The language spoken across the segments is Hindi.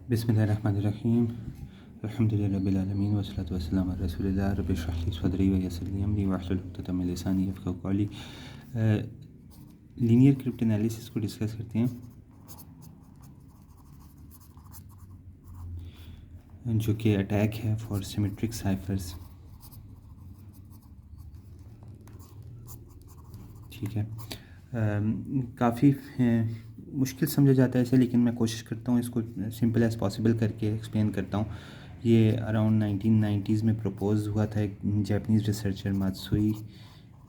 बिस्मिल्लाहिर्रहमानिर्रहीम अल्हम्दुलिल्लाहि रब्बिल आलमीन वस्सलातु वस्सलामु अला रसूलिल्लाह रब्बि इश्रह ली सदरी व यस्सिर ली अमरी वहलुल उक़दतम मिन लिसानी यफ़क़हू क़ौली। लीनियर क्रिप्ट एनालिसिस को डिस्कस करते हैं, जो कि अटैक है फॉर सिमेट्रिक साइफ़र्स। ठीक है, काफ़ी मुश्किल समझा जाता है इसे, लेकिन मैं कोशिश करता हूँ इसको सिंपल एज़ पॉसिबल करके एक्सप्लेन करता हूँ। ये अराउंड 1990s में प्रपोज़ हुआ था, एक जापानीज़ रिसर्चर मात्सुई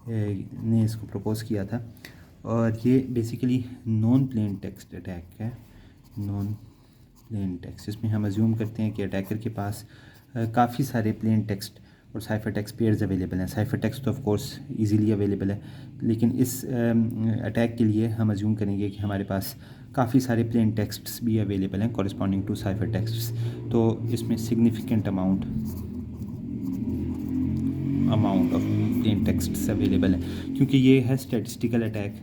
ने इसको प्रपोज़ किया था, और ये basically non plain text attack है। नॉन प्लेन टेक्स्ट, इसमें हम अज्यूम करते हैं कि अटैकर के पास काफ़ी सारे प्लेन टेक्स्ट और साइफर टेक्स्ट पेयर्स अवेलेबल हैं। साइफर टेक्स्ट तो ऑफ कोर्स इजीली अवेलेबल है, लेकिन इस अटैक के लिए हम अज्यूम करेंगे कि हमारे पास काफ़ी सारे प्लेन टेक्स्ट्स भी अवेलेबल हैं कॉरस्पॉन्डिंग टू साइफर टेक्स्ट्स। तो इसमें significant amount of plain texts available हैं, क्योंकि ये है स्टैटिस्टिकल अटैक।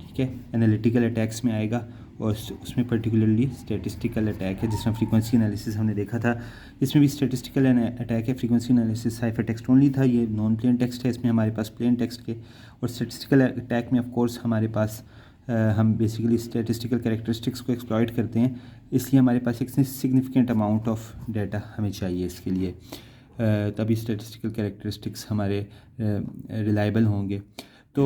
ठीक है, एनालिटिकल अटैक्स में आएगा, और उसमें पर्टिकुलरली स्टैटिस्टिकल अटैक है। जिस तरह फ्रीक्वेंसी एनालिसिस हमने देखा था, इसमें भी स्टैटिस्टिकल अटैक है। Frequency analysis cipher text only था, ये नॉन प्लेन टेक्स्ट है। इसमें हमारे पास प्लेन टेक्स्ट के, और स्टैटिस्टिकल अटैक में ऑफ कोर्स हमारे पास हम बेसिकली स्टैटिस्टिकल कैरेक्टरिस्टिक्स को एक्सप्लॉइट करते हैं, इसलिए हमारे पास एक सिग्निफिकेंट अमाउंट ऑफ डाटा हमें चाहिए इसके लिए, तभी स्टैटिस्टिकल कैरेक्टरिस्टिक्स हमारे रिलायबल होंगे। तो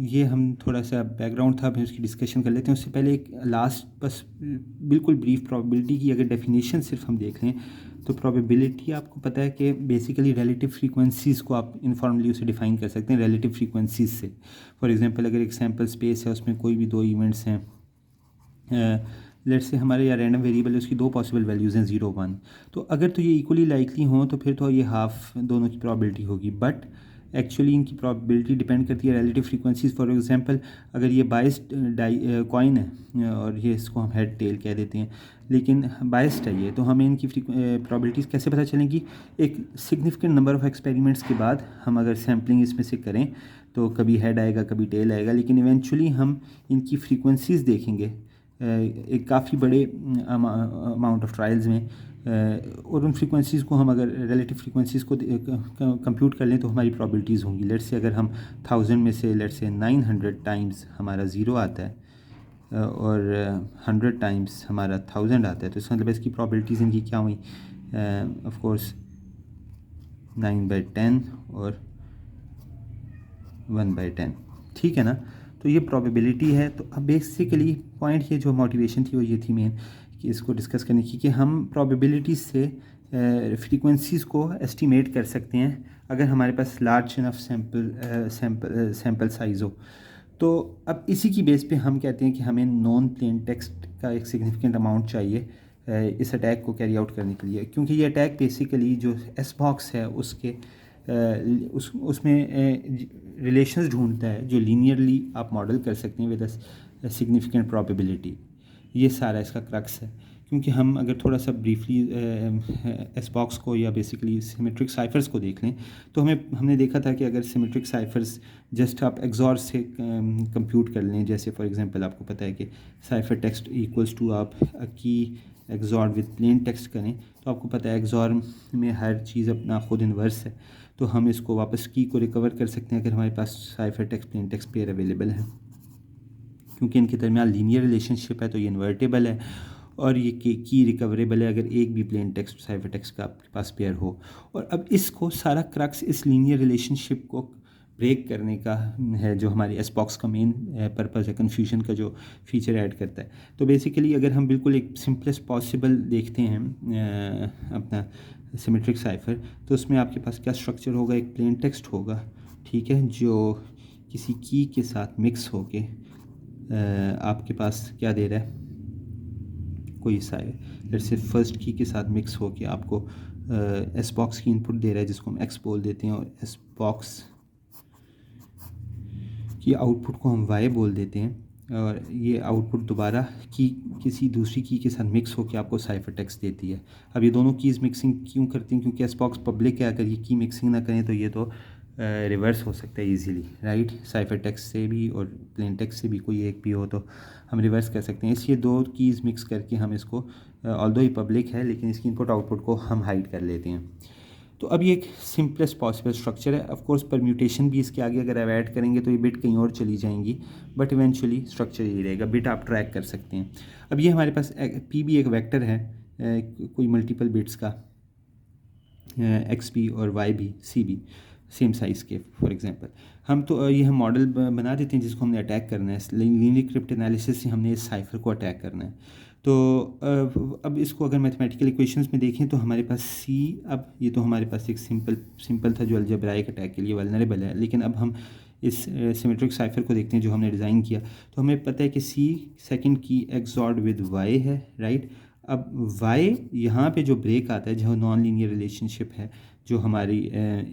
ये हम थोड़ा सा बैकग्राउंड था, फिर उसकी डिस्कशन कर लेते हैं। उससे पहले एक लास्ट बस बिल्कुल ब्रीफ प्रोबेबिलिटी की अगर डेफिनेशन सिर्फ हम देख लें, तो प्रोबेबिलिटी आपको पता है कि बेसिकली रिलेटिव फ्रीक्वेंसीज़ को आप इनफॉर्मली उसे डिफ़ाइन कर सकते हैं रिलेटिव फ्रीक्वेंसीज़ से। फॉर एग्जांपल, अगर एक सैम्पल स्पेस है, उसमें कोई भी दो इवेंट्स हैं, लेट्स से हमारे या रैंडम वेरिएबल है, उसकी दो पॉसिबल वैल्यूज़ हैं 0 1, तो अगर तो ये इक्वली लाइकली हों तो फिर तो ये हाफ दोनों की प्रोबेबिलिटी होगी। बट एक्चुअली इनकी प्रोबेबिलिटी डिपेंड करती है रिलेटिव फ्रीक्वेंसीज़। फॉर एग्जांपल, अगर ये बाइस्ड कॉइन है, और ये इसको हम हेड टेल कह देते हैं, लेकिन बाइस्ड है ये, तो हमें इनकी प्रोबेबिलिटीज़ कैसे पता चलेंगी? एक सिग्निफिकेंट नंबर ऑफ़ एक्सपेरिमेंट्स के बाद हम अगर सैम्पलिंग इसमें से करें, तो कभी हेड आएगा, कभी टेल आएगा, लेकिन इवेंचुअली हम इनकी फ्रीक्वेंसीज़ देखेंगे एक काफ़ी बड़े अमाउंट ऑफ ट्रायल्स में, और उन फ्रीक्वेंसीज़ को हम अगर रिलेटिव फ्रीक्वेंसीज़ को कंप्यूट कर लें तो हमारी प्रोबेबिलिटीज़ होंगी। लेट्स से अगर हम 1000 में से लेट्स से 900 टाइम्स हमारा 0 आता है, और 100 टाइम्स हमारा 1000 आता है, तो इसका मतलब इसकी प्रोबेबिलिटीज़ इनकी क्या हुई? ऑफ कोर्स 9/10 और 1/10। ठीक है ना? तो ये प्रोबेबिलिटी है। तो अब बेसिकली पॉइंट ये जो मोटिवेशन थी वो ये थी मेन, कि इसको डिस्कस करने की, कि हम प्रोबेबिलिटीज़ से फ्रीक्वेंसीज़ को एस्टिमेट कर सकते हैं अगर हमारे पास लार्ज इनफ सैम्पल साइज़ हो। तो अब इसी की बेस पे हम कहते हैं कि हमें नॉन प्लेन टेक्स्ट का एक सिग्निफिकेंट अमाउंट चाहिए इस अटैक को कैरी आउट करने के लिए, क्योंकि ये अटैक बेसिकली जो एस बॉक्स है उसके उसमें रिलेशंस ढूंढता है जो लीनियरली आप मॉडल कर सकते हैं विद अ सिग्निफिकेंट प्रोबेबिलिटी। ये सारा इसका क्रक्स है, क्योंकि हम अगर थोड़ा सा ब्रीफली एस बॉक्स को या बेसिकली सिमेट्रिक साइफर्स को देख लें, तो हमने देखा था कि अगर सिमेट्रिक साइफर्स जस्ट आप एक्सॉर से कंप्यूट कर लें, जैसे फॉर एग्जांपल आपको पता है कि साइफर टेक्स्ट इक्वल्स टू आप की एक्सॉर विद प्लेन टेक्स्ट करें, तो आपको पता है एक्सॉर में हर चीज़ अपना खुद इन्वर्स है, तो हम इसको वापस की को रिकवर कर सकते हैं अगर हमारे पास cipher text plain text pair available है, क्योंकि इनके दरमियान लीनियर रिलेशनशिप है, तो ये इन्वर्टेबल है, और ये की रिकवरेबल है अगर एक भी प्लेन टेक्स्ट साइफर टेक्स्ट का आपके पास पेयर हो। और अब इसको सारा क्रक्स इस लीनियर रिलेशनशिप को ब्रेक करने का है, जो हमारी एस बॉक्स का मेन पर्पज़ है, कन्फ्यूजन का जो फीचर ऐड करता है। तो बेसिकली अगर हम बिल्कुल एक सिंपलेस्ट पॉसिबल देखते हैं अपना सिमेट्रिक साइफर, तो उसमें आपके पास क्या स्ट्रक्चर होगा? एक प्लेन टेक्स्ट होगा, ठीक है, जो किसी की के साथ मिक्स होके आपके पास क्या दे रहा है? कोई सा लेट्स से फर्स्ट की के साथ मिक्स होके आपको एस बॉक्स की इनपुट दे रहा है, जिसको हम एक्स बोल देते हैं, और एस बॉक्स की आउटपुट को हम वाई बोल देते हैं, और ये आउटपुट दोबारा की किसी दूसरी की के साथ मिक्स होकर आपको साइफर टेक्स्ट देती है। अब ये दोनों कीज़ मिक्सिंग क्यों करती हैं? क्योंकि एस बॉक्स पब्लिक है, अगर ये की मिक्सिंग ना करें तो ये तो रिवर्स हो सकता है ईजीली, राइट। साइफर टेक्स्ट से भी और प्लेन टेक्स्ट से भी कोई एक भी हो तो हम रिवर्स कर सकते हैं। इसलिए दो कीज़ मिक्स करके हम इसको ऑल्दो ही पब्लिक है लेकिन इसकी इनपुट आउटपुट को हम हाइड कर लेते हैं। तो अब ये एक सिंपलेस्ट पॉसिबल स्ट्रक्चर है। ऑफ कोर्स परम्यूटेशन भी इसके आगे अगर ऐड करेंगे तो ये बिट कहीं और चली जाएंगी, बट इवेंचुअली स्ट्रक्चर यही रहेगा, बिट आप ट्रैक कर सकते हैं। अब ये हमारे पास पी भी एक वेक्टर है, कोई मल्टीपल बिट्स का, एक्स भी और वाई भी, सी भी सेम साइज़ के फॉर एग्जांपल। हम तो ये हम मॉडल बना देते हैं जिसको हमने अटैक करना है। लीनियर क्रिप्ट एनालिसिस से हमने इस साइफर को अटैक करना है। तो अब इसको अगर मैथमेटिकल इक्वेशंस में देखें तो हमारे पास सी, अब ये तो हमारे पास एक सिंपल था जो अलजेब्राइक अटैक के लिए वल्नरेबल है, लेकिन अब हम इस सिमेट्रिक साइफर को देखते हैं जो हमने डिज़ाइन किया। तो हमें पता है कि सी सेकंड की एक्सॉर्ड विद वाई है, राइट। अब वाई यहाँ पे जो ब्रेक आता है, जो नॉन लीनियर रिलेशनशिप है, जो हमारी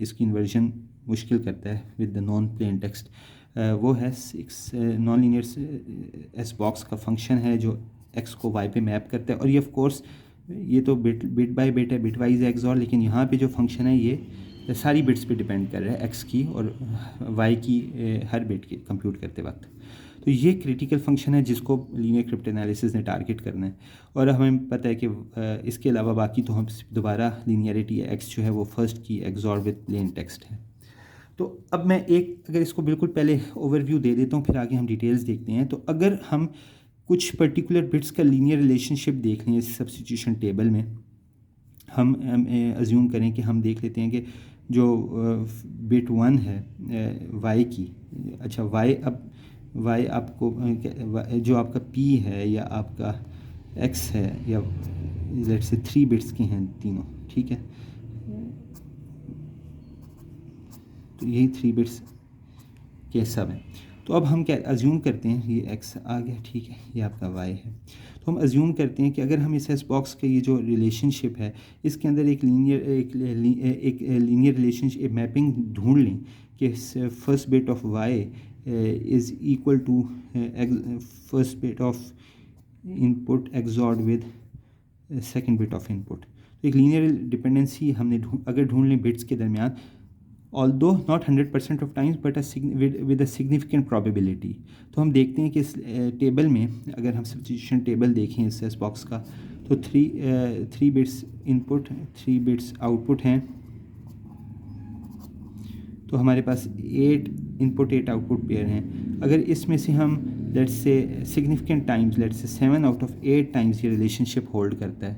इसकी इन्वर्जन मुश्किल करता है with the non plain text, वो है नॉन लीनियर एस बॉक्स का फंक्शन है जो एक्स को वाई पे मैप करता है। और ये ऑफ कोर्स ये तो बिट बाय बिट है, बिट वाइज एक्सऑर, लेकिन यहाँ पे जो फंक्शन है ये सारी बिट्स पे डिपेंड कर रहा है, एक्स की और वाई की हर बिट की कंप्यूट करते वक्त। तो ये क्रिटिकल फंक्शन है जिसको लीनियर क्रिप्ट एनालिसिस ने टारगेट करना है। और हमें पता है कि इसके अलावा बाकी तो हम दोबारा लीनियरिटी एक्स जो है वो फर्स्ट की एक्सऑर विद प्लेन टेक्स्ट है। तो अब मैं एक अगर इसको बिल्कुल पहले ओवरव्यू दे देता हूँ, फिर आगे हम डिटेल्स देखते हैं। तो अगर हम कुछ पर्टिकुलर बिट्स का लीनियर रिलेशनशिप देख लें इस सब्स्टिट्यूशन टेबल में, हम अज्यूम करें कि हम देख लेते हैं कि जो बिट 1 है वाई की, अच्छा वाई, अब वाई आपको जो आपका पी है या आपका एक्स है, या लेट्स से 3 बिट्स के हैं तीनों, ठीक है। तो यही 3 बिट्स के सब हैं। तो अब हम क्या अज्यूम करते हैं, ये एक्स आ गया, ठीक है, ये आपका वाई है। तो हम अज्यूम करते हैं कि अगर हम इस एस बॉक्स का ये जो रिलेशनशिप है इसके अंदर एक लीनियर रिलेशनशिप मैपिंग ढूंढ लें कि first bit of Y is equal to first bit of input XORed with second bit of input. तो एक लीनियर डिपेंडेंसी हमने अगर ढूंढ लें बिट्स के दरमियान, although not 100% of times but with a significant probability। तो हम देखते हैं कि इस टेबल में अगर हम सब्स्टिट्यूशन टेबल देखें इस एस बॉक्स का, तो 3 बिट्स इनपुट 3 बिट्स आउटपुट हैं। तो हमारे पास 8 इनपुट 8 आउटपुट पेयर हैं। अगर इसमें से हम let's say significant times, let's say 7 out of 8 times ये रिलेशनशिप होल्ड करता है,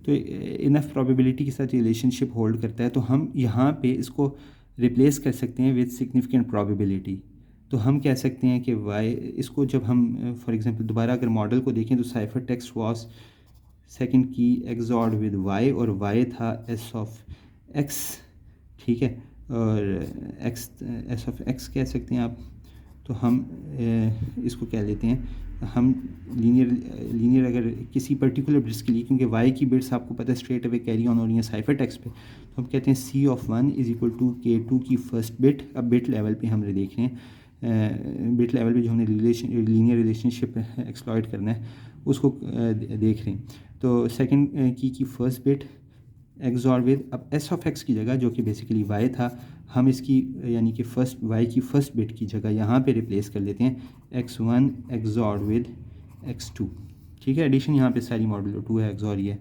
तो इनफ प्रोबेबिलिटी के साथ रिलेशनशिप होल्ड करता है, तो हम यहाँ पे इसको रिप्लेस कर सकते हैं विद सिग्निफिकेंट प्रोबेबिलिटी। तो हम कह सकते हैं कि वाई, इसको जब हम फॉर एग्जांपल दोबारा अगर मॉडल को देखें तो साइफर टेक्स्ट वाज सेकंड की एक्सऑर्ड विद वाई, और वाई था एस ऑफ एक्स, ठीक है, और एक्स एस ऑफ एक्स कह सकते हैं आप। तो हम इसको कह लेते हैं हम लीनियर अगर किसी पर्टिकुलर बिट्स के लिए, क्योंकि वाई की बिट्स आपको पता है स्ट्रेट अवे कैरी ऑन हो रही हैं साइफर टेक्स्ट पे, तो हम कहते हैं C of 1 is equal to K2 की फर्स्ट बिट। अब बिट लेवल पे हम देख रहे हैं, बिट लेवल पे जो हमने लीनियर रिलेशनशिप एक्सप्लॉइट करना है उसको देख रहे हैं। तो सेकंड की फर्स्ट बिट एक्सऑर विद, अब एस ऑफ एक्स की जगह जो कि बेसिकली वाई था, हम इसकी यानी कि फर्स्ट वाई की फर्स्ट बिट की जगह यहाँ पे रिप्लेस कर लेते हैं x1 एक्सऑर विद x2, ठीक है। एडिशन यहाँ पे सारी मॉडल 2 है, एक्सऑर ये।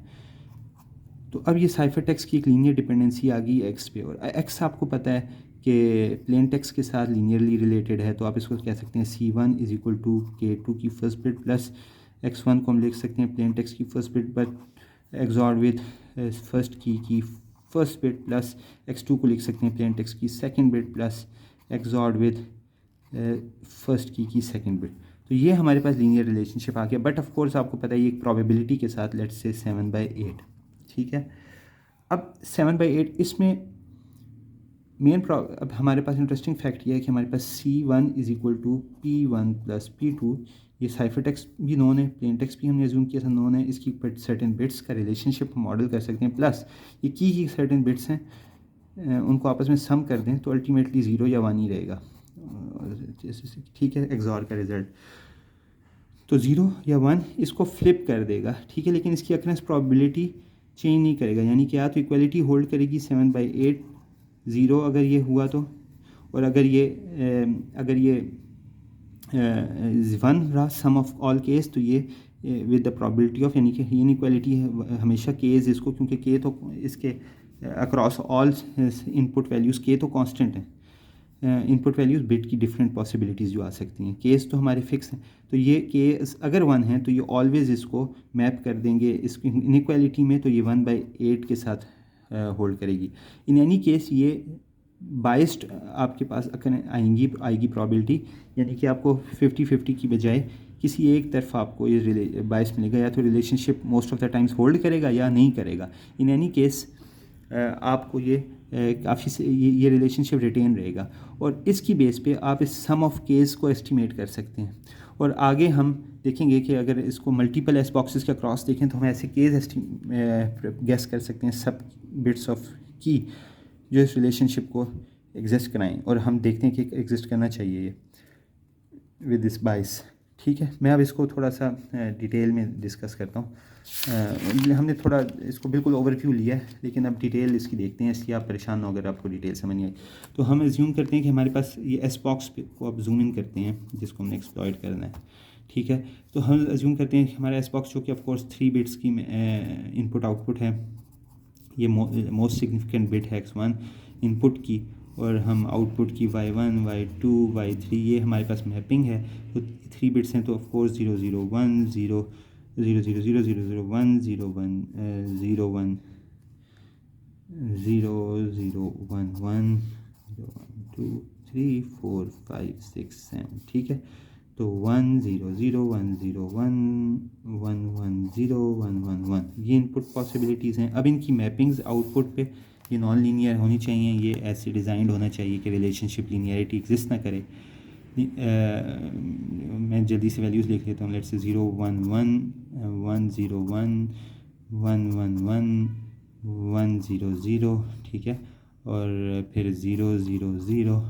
तो अब ये साइफर टेक्स्ट की एक लीनियर डिपेंडेंसी आ गई एक्स पे, और एक्स आपको पता है कि प्लेन टेक्स्ट के साथ लीनियरली रिलेटेड है, तो आप इसको कह सकते हैं C1 is equal to K2 की फर्स्ट बिट प्लस x1 को हम लिख सकते हैं प्लेन टेक्स्ट की first bit but XOR with first की फर्स्ट बिट प्लस x2 को लिख सकते हैं प्लेन टेक्स्ट की second bit plus XORed with first की सेकंड बिट। तो ये हमारे पास लीनियर रिलेशनशिप आ गया, बट ऑफ कोर्स आपको पता है ये एक प्रोबेबिलिटी के साथ, लेट्स से 7/8, ठीक है। अब 7/8 इसमें अब हमारे पास इंटरेस्टिंग फैक्ट ये है कि हमारे पास C1 is equal to P1 plus P2, ये साइफर टेक्स्ट भी नोन है, प्लेन टेक्स्ट भी हमने अज्यूम किया था नोन है, इसकी सर्टेन बिट्स का रिलेशनशिप हम मॉडल कर सकते हैं, प्लस ये की सर्टेन बिट्स हैं उनको आपस में सम कर दें तो अल्टीमेटली 0 या 1 ही रहेगा, ठीक है, एक्सऑर का रिजल्ट। तो 0 या 1 इसको फ्लिप कर देगा, ठीक है, लेकिन इसकी अक्रेंस प्रोबेबिलिटी चेंज नहीं करेगा, यानी कि या तो इक्वलिटी होल्ड करेगी 7/8 0 अगर ये हुआ तो, और अगर ये वन रहा सम ऑफ ऑल केस, तो ये विद द प्रॉबिलिटी ऑफ, यानी कि इनइक्वालिटी है हमेशा केज इसको, क्योंकि के तो इसके अक्रॉस ऑल इनपुट वैल्यूज़ के तो कांस्टेंट हैं, इनपुट वैल्यूज़ बिट की डिफरेंट पॉसिबिलिटीज़ जो आ सकती हैं, केस तो हमारे फिक्स हैं। तो ये केस अगर 1 है तो ये ऑलवेज़ इसको मैप कर देंगे इस इनइक्वालिटी में, तो ये 1/8 के साथ होल्ड करेगी। इन एनी केस ये बाइस्ड आपके पास आएगी प्रॉबिलिटी, यानी कि आपको 50-50 की बजाय किसी एक तरफ आपको ये बाइस मिलेगा, या तो relationship most of the times hold करेगा या नहीं करेगा। इन एनी केस आपको ये काफ़ी ये रिलेशनशिप रिटेन रहेगा, और इसकी बेस पे आप इस सम ऑफ केस को एस्टिमेट कर सकते हैं। और आगे हम देखेंगे कि अगर इसको मल्टीपल एस बॉक्सेस के अक्रॉस देखें तो हम ऐसे केस गेस कर सकते हैं सब बिट्स ऑफ की जो इस रिलेशनशिप को एग्जिस्ट कराएं, और हम देखते हैं कि एग्जिस्ट करना चाहिए ये विद दिस बाइस। ठीक है, मैं अब इसको थोड़ा सा डिटेल में डिस्कस करता हूँ। हमने थोड़ा इसको बिल्कुल ओवरव्यू लिया है, लेकिन अब डिटेल इसकी देखते हैं, इसलिए आप परेशान ना हो अगर आपको डिटेल समझ नहीं आई। तो हम एज्यूम करते हैं कि हमारे पास ये एस बॉक्स को अब जूम इन करते हैं जिसको हमने एक्सप्लॉइट करना है। ठीक है, तो हम एज्यूम करते हैं कि हमारा एस बॉक्स जो कि ऑफकोर्स 3 बिट्स की इनपुट आउटपुट है, ये मोस्ट सिग्निफिकेंट बिट है x1 इनपुट की, और हम आउटपुट की y1 y2 y3 ये हमारे पास मैपिंग है। तो 3 बिट्स हैं, तो ऑफकोर्स 0 0 1 0 0 0 0 0 0 1 0 1 0 1 0 0 1 1 0 1 2 3 4 5 6 7। ठीक है, तो 1 0 0 1 0 1 1 1 0 1 1 1 ये इनपुट पॉसिबिलिटीज़ हैं। अब इनकी मैपिंग्स आउटपुट पे ये नॉन लीनियर होनी चाहिए, ये ऐसे डिज़ाइंड होना चाहिए कि रिलेशनशिप लीनियरिटी एग्जिस्ट ना करे। मैं जल्दी से वैल्यूज़ लिख लेता हूँ। Let's say 0 1 1 1 0 1 1 1 1 1 0 0। ठीक है, और फिर 0 0 0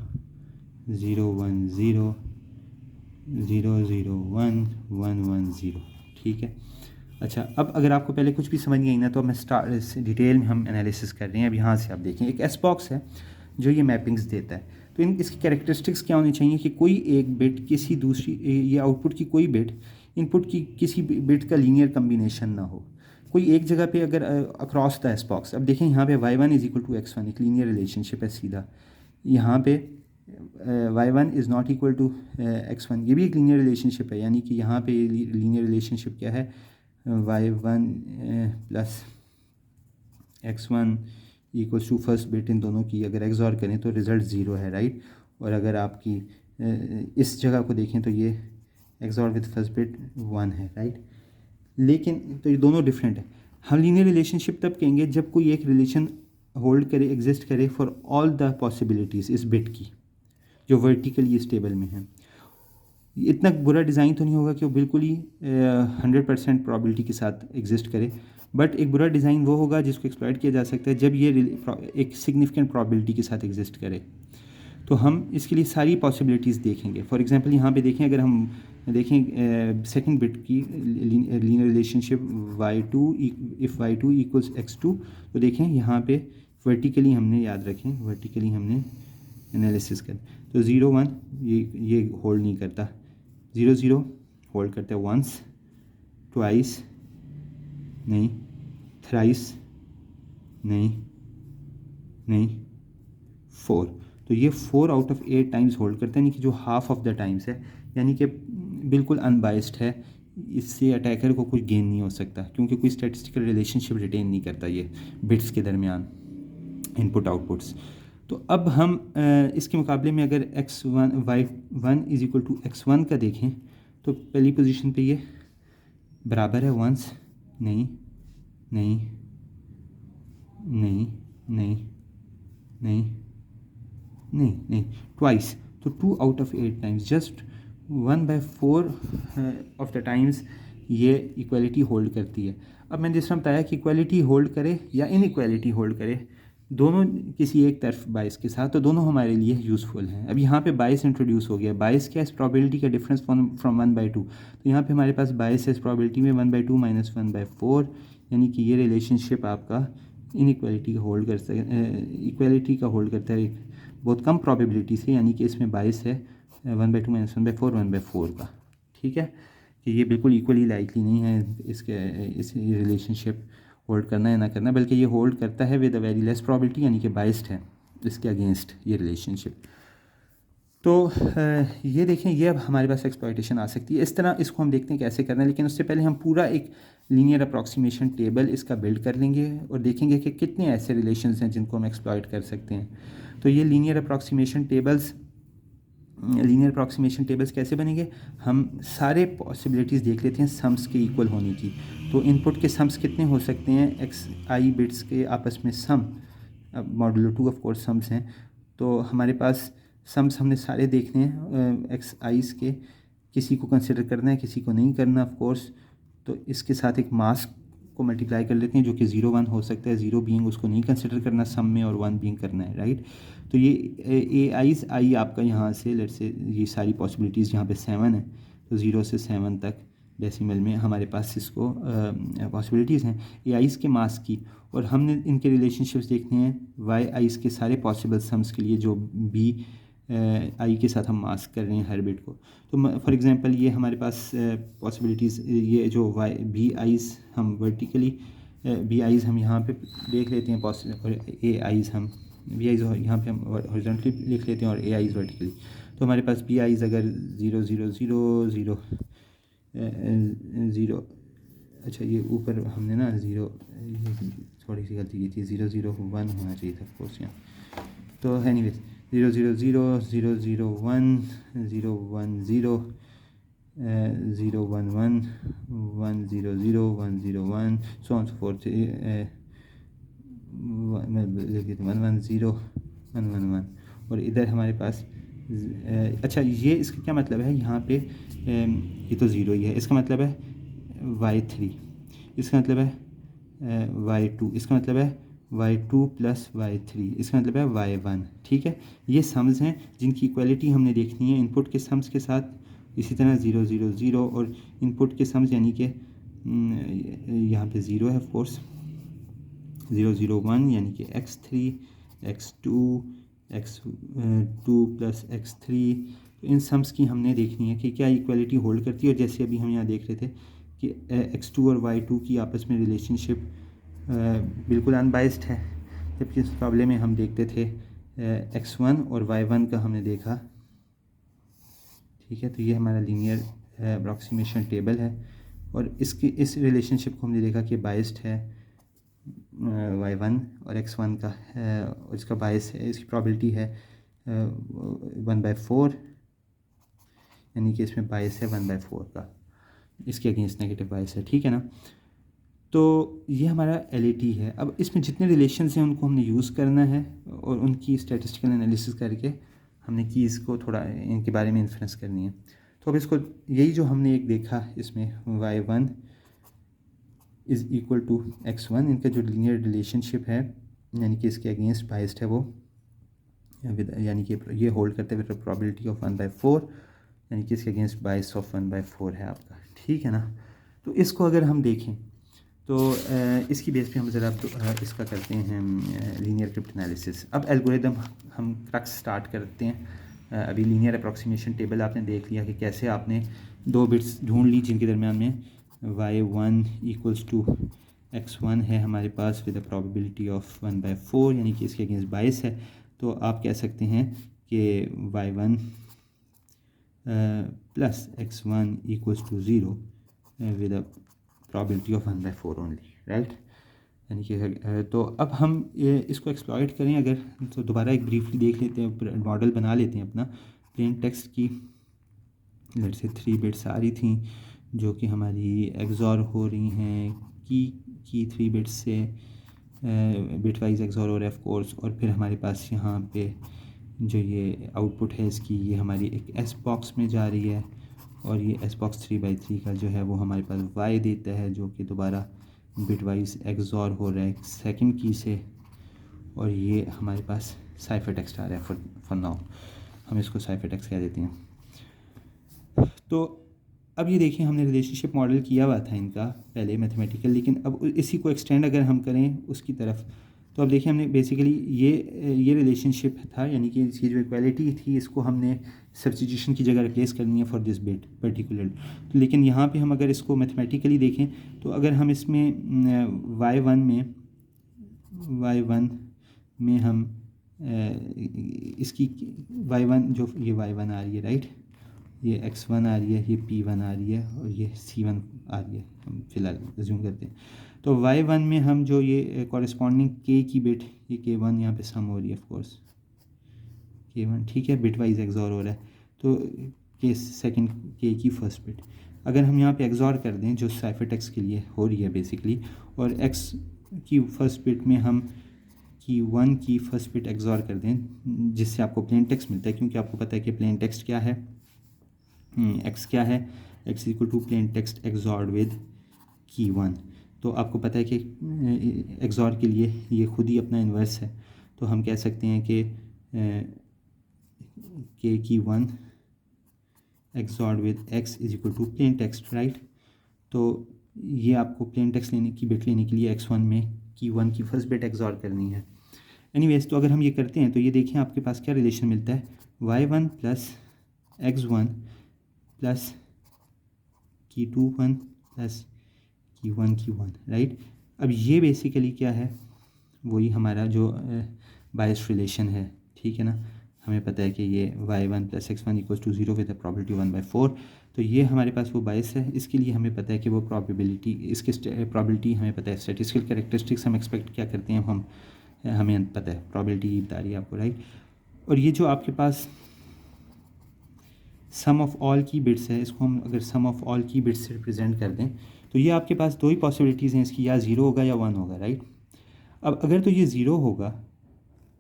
0 1 0 0 0 1 1 1 0। ठीक है, अच्छा, अब अगर आपको पहले कुछ भी समझ नहीं आई ना, तो मैं डिटेल में हम एनालिसिस कर रहे हैं। अब यहाँ से आप देखें, एक एस बॉक्स है जो ये मैपिंग्स देता है, तो इसकी कैरेक्टरिस्टिक्स क्या होनी चाहिए कि कोई एक बिट किसी दूसरी, ये आउटपुट की कोई बिट इनपुट की किसी बिट का लीनियर कम्बिनेशन ना हो। कोई एक जगह पे अगर अक्रॉस द एस बॉक्स, अब देखें यहाँ पे y1 = x1 एक लीनियर रिलेशनशिप है सीधा, यहाँ पे y1 is not equal to x1 ये भी एक लीनियर रिलेशनशिप है, यानी कि यहाँ पे लीनियर रिलेशनशिप क्या है, y1 plus x1 equals to first bit इन दोनों की अगर XOR करें तो रिज़ल्ट 0 है, राइट। और अगर आपकी इस जगह को देखें तो ये XOR विद फर्स्ट बिट 1 है, राइट। लेकिन तो ये दोनों डिफरेंट है। हम लीनियर रिलेशनशिप तब कहेंगे जब कोई एक रिलेशन होल्ड करे, एग्जिस्ट करे फॉर ऑल द पॉसिबिलिटीज़ इस बिट की जो वर्टिकली स्टेबल में है। इतना बुरा डिज़ाइन तो नहीं होगा कि वो बिल्कुल ही 100% प्रॉबिलिटी के साथ एग्जिस्ट करे, बट एक बुरा डिज़ाइन वो होगा जिसको एक्सप्लॉइट किया जा सकता है जब ये एक सिग्निफिकेंट प्रॉबिलिटी के साथ एग्जिस्ट करे। तो हम इसके लिए सारी पॉसिबिलिटीज़ देखेंगे। फॉर एग्जांपल यहाँ पे देखें, अगर हम देखें सेकंड बिट की linear relationship y2 if y2 equals x2, तो देखें यहाँ पे वर्टिकली हमने याद रखें, वर्टिकली हमने एनालिसिस कर, तो 0 1 ये होल्ड नहीं करता, 0 0 होल्ड करता है, वंस ट्वाइस नहीं, थ्राइस नहीं 4, तो ये 4 आउट ऑफ 8 टाइम्स होल्ड करता है, यानी कि जो हाफ ऑफ द टाइम्स है, यानी कि बिल्कुल अनबाइस्ड है। इससे अटैकर को कुछ गेन नहीं हो सकता क्योंकि कोई स्टैटिस्टिकल रिलेशनशिप रिटेन नहीं करता ये बिट्स के दरमियान इनपुट आउटपुट्स। तो अब हम इसके मुकाबले में अगर x1 y1 = x1 का देखें तो पहली पोजीशन पे ये बराबर है वंस नहीं नहीं नहीं नहीं नहीं नहीं नहीं ट्वाइस, तो 2 out of 8 times, just 1/4 of the times ये इक्वालिटी होल्ड करती है। अब मैंने जिस तरह बताया कि इक्वालिटी होल्ड करे या इनइक्वालिटी होल्ड करे, दोनों किसी एक तरफ बाइस के साथ, तो दोनों हमारे लिए यूज़फुल हैं। अब यहाँ पे बाइस इंट्रोड्यूस हो गया, बाइस क्या है, इस प्रॉबिलिटी का डिफरेंस फ्रॉम 1/2, तो यहाँ पे हमारे पास बाइस है इस प्रॉबिलिटी में 1/2 - 1/4, यानी कि ये रिलेशनशिप आपका इनइक्वालिटी का होल्ड इक्वालिटी का होल्ड करता है एक बहुत कम प्रॉबिलिटी से, यानी कि इसमें बाइस है 1/2 - 1/4 1/4 का, ठीक है, कि ये बिल्कुल इक्वली लाइकली नहीं है इस रिलेशनशिप होल्ड करना या ना करना, बल्कि ये होल्ड करता है with a very less probability, यानी कि बाइस्ड है इसके अगेंस्ट ये रिलेशनशिप। तो ये देखें, ये अब हमारे पास एक्सप्लॉयटेशन आ सकती है। इस तरह इसको हम देखते हैं कैसे करना है, लेकिन उससे पहले हम पूरा एक लीनियर अप्रॉक्सीमेशन टेबल इसका बिल्ड कर लेंगे और देखेंगे कि कितने ऐसे रिलेशंस हैं जिनको हम एक्सप्लॉयट कर सकते हैं। तो ये लीनियर अप्रॉक्सीमेशन टेबल्स कैसे बनेंगे, हम सारे पॉसिबिलिटीज़ देख लेते हैं सम्स के इक्वल होने की। तो इनपुट के सम्स कितने हो सकते हैं, एक्स आई बिट्स के आपस में सम, अब मॉडुलो 2 ऑफ कोर्स सम्स हैं, तो हमारे पास सम्स हमने सारे देखने हैं एक्स आईज़ के, किसी को कंसिडर करना है किसी को नहीं करना ऑफ कोर्स। तो इसके साथ एक मास्क को मल्टीप्लाई कर लेते हैं जो कि 0 1 हो सकता है, 0 बीइंग उसको नहीं कंसिडर करना सम में और 1 बीइंग करना है, राइट। तो ये ए आईज़ आई आपका यहाँ से लेट्स से ये सारी पॉसिबिलिटीज़ यहाँ पे 7 है, तो 0 से 7 तक डेसिमल में हमारे पास इसको पॉसिबिलिटीज़ हैं ए आईज़ के मास्क की, और हमने इनके रिलेशनशिप्स देखने हैं वाई आईज़ के सारे पॉसिबल सम्स के लिए जो बी आई के साथ हम मास्क कर रहे हैं हर बिट को। तो फॉर एग्जांपल ये हमारे पास पॉसिबिलिटीज़, ये जो वाई बी आईज़ हम वर्टिकली बी आईज़ हम यहाँ पे देख लेते हैं पॉसिबल, और ए आईज़ हम बी आईज़ यहाँ पे हम हॉरिजॉन्टली लिख लेते हैं और ए आईज़ वर्टिकली। तो हमारे पास बी आईज़ अगर 0 0 0 0 0, अच्छा ये ऊपर हमने ना 0, थोड़ी सी गलती की थी, 0 0 1 होना चाहिए था कोर्स यहाँ। तो anyways 0 0 0 0 0 1 0 1 0 0 1 1 1 0 0 1 0 1 so on so fourth, 1 1 0 1 1 1, और इधर हमारे पास अच्छा ये इसका क्या मतलब है, यहाँ पे ये तो 0 ही है, इसका मतलब है y3, इसका मतलब है y2, इसका मतलब है y2 + y3, इसका मतलब है y1, ठीक है। ये सम्स हैं जिनकी इक्वालिटी हमने देखनी है इनपुट के सम्स के साथ, इसी तरह 0 0 0 और इनपुट के सम्स, यानी कि यहाँ पे 0 है ऑफ कोर्स, 0 0 1 यानी कि x3 x2 x2 + x3। तो इन सम्स की हमने देखनी है कि क्या इक्वालिटी होल्ड करती है, और जैसे अभी हम यहाँ देख रहे थे कि x2 और y2 की आपस में रिलेशनशिप बिल्कुल अनबाइस्ड है, जबकि इस प्रॉब्लम में हम देखते थे x1 और y1 का हमने देखा, ठीक है। तो ये हमारा लीनियर अप्रॉक्सीमेशन टेबल है, और इस रिलेशनशिप को हमने देखा कि बाइस्ड है y1 और x1 का है, और इसका बायस है, इसकी प्रॉबिलिटी है 1/4, यानी कि इसमें बायस है 1/4 का, इसके अगेंस्ट नेगेटिव बायस है, ठीक है ना। तो ये हमारा LAT है। अब इसमें जितने रिलेशंस हैं उनको हमने यूज़ करना है, और उनकी स्टैटिस्टिकल एनालिसिस करके हमने कीज़ को थोड़ा इनके बारे में इन्फ्रेंस करनी है। तो अब इसको यही जो हमने एक देखा इसमें y1 is equal to x1, इनका जो लीनियर रिलेशनशिप है यानी कि इसके अगेंस्ट बाइस्ड है वो, यानी कि ये होल्ड करते हुए प्रॉबिलिटी ऑफ 1/4, यानी कि इसके अगेंस्ट बाइस ऑफ 1/4 है आपका, ठीक है ना। तो इसको अगर हम देखें तो इसकी बेस पे हम ज़रा इसका करते हैं लीनियर क्रिप्ट एनालिसिस। अब एल्गोरिदम हम क्रक्स स्टार्ट करते हैं। अभी लीनियर अप्रॉक्सीमेशन टेबल आपने देख लिया कि कैसे आपने 2 बिट्स ढूंढ ली जिनके दरमियान में y1 = x1 है हमारे पास विद अ प्रॉबिलिटी ऑफ 1/4, यानी कि इसके अगेंस्ट बाइस है। तो आप कह सकते हैं कि y1 + x1 = 0 with a probability of 1/4 only, right. यानी कि तो अब हम इसको एक्सप्लॉइट करें अगर, तो दोबारा एक ब्रीफली देख लेते हैं, मॉडल बना लेते हैं अपना प्लेन टेक्स्ट की। लेट्स से 3 बिट्स आ रही थी जो कि हमारी एग्जॉर हो रही हैं की 3 बिट्स से बिट वाइज एग्जॉर हो रहा है ऑफ कोर्स, और फिर हमारे पास यहाँ पे जो ये आउटपुट है इसकी, ये हमारी एक एस बॉक्स में जा रही है, और ये एस बॉक्स 3/3 का जो है वो हमारे पास वाई देता है जो कि दोबारा बिट वाइज एग्जॉर हो रहा है सेकंड की से, और ये हमारे पास साइफर टेक्स्ट आ रहा है फॉर नाउ, हम इसको साइफर टेक्स्ट कह देते हैं। तो अब ये देखिए हमने रिलेशनशिप मॉडल किया हुआ था इनका पहले मैथमेटिकल, लेकिन अब इसी को एक्सटेंड अगर हम करें उसकी तरफ, तो अब देखिए हमने बेसिकली ये रिलेशनशिप था, यानी कि इसकी जो इक्वालिटी थी इसको हमने सब्स्टिट्यूशन की जगह रिप्लेस करनी है फॉर दिस बिट पर्टिकुलर। तो लेकिन यहाँ पे हम अगर इसको मैथमेटिकली देखें तो अगर हम इसमें y1 में हम इसकी y1 जो ये y1 आ रही है राइट, ये x1 आ रही है, ये p1 आ रही है और ये c1 आ रही है, हम फिलहाल रिज्यूम करते हैं। तो y1 में हम जो ये कॉरेस्पॉन्डिंग k की बिट, ये k1 यहाँ पे सम हो रही है ऑफ कोर्स k1, ठीक है, बिट वाइज एक्सॉर हो रहा है, तो k सेकंड k की फर्स्ट बिट अगर हम यहाँ पे एक्सॉर कर दें जो साइफर टेक्स्ट के लिए हो रही है बेसिकली, और x की फर्स्ट बिट में हम q1 की फर्स्ट बिट एक्सॉर कर दें जिससे आपको प्लेन टेक्स्ट मिलता है, क्योंकि आपको पता है कि प्लेन टेक्स्ट क्या है, x क्या है, x equal to plain text XORed with q1। तो आपको पता है कि एक्सॉर के लिए ये खुद ही अपना इन्वर्स है, तो हम कह सकते हैं कि k1 XORed with x is equal to plain text right. तो ये आपको प्लेन टेक्स्ट लेने की बिट लेने के लिए x1 में q1 की फर्स्ट बिट एक्सॉर करनी है। एनीवेज, तो अगर हम ये करते हैं तो ये देखिए आपके पास क्या रिलेशन मिलता है, y1 plus x1 plus q21 plus q1 right. अब ये बेसिकली क्या है, वही हमारा जो बायस रिलेशन है, ठीक है ना। हमें पता है कि ये y1 plus x1 equal to 0 with probability 1/4, तो ये हमारे पास वो बायस है। इसके लिए हमें पता है कि वो प्रॉबिलिटी, इसके प्रॉबिलिटी हमें पता है, स्टैटिस्टिकल कैरेक्टरिस्टिक्स हम एक्सपेक्ट क्या करते हैं, हमें पता है, प्रॉबिलिटी बता रही है आपको राइट। और ये जो आपके पास सम ऑफ ऑल की बिट्स है, इसको हम अगर सम ऑफ ऑल की बिट्स से रिप्रेजेंट कर दें तो ये आपके पास दो ही पॉसिबिलिटीज़ हैं इसकी, या ज़ीरो होगा या 1 होगा राइट। अब अगर तो ये ज़ीरो होगा,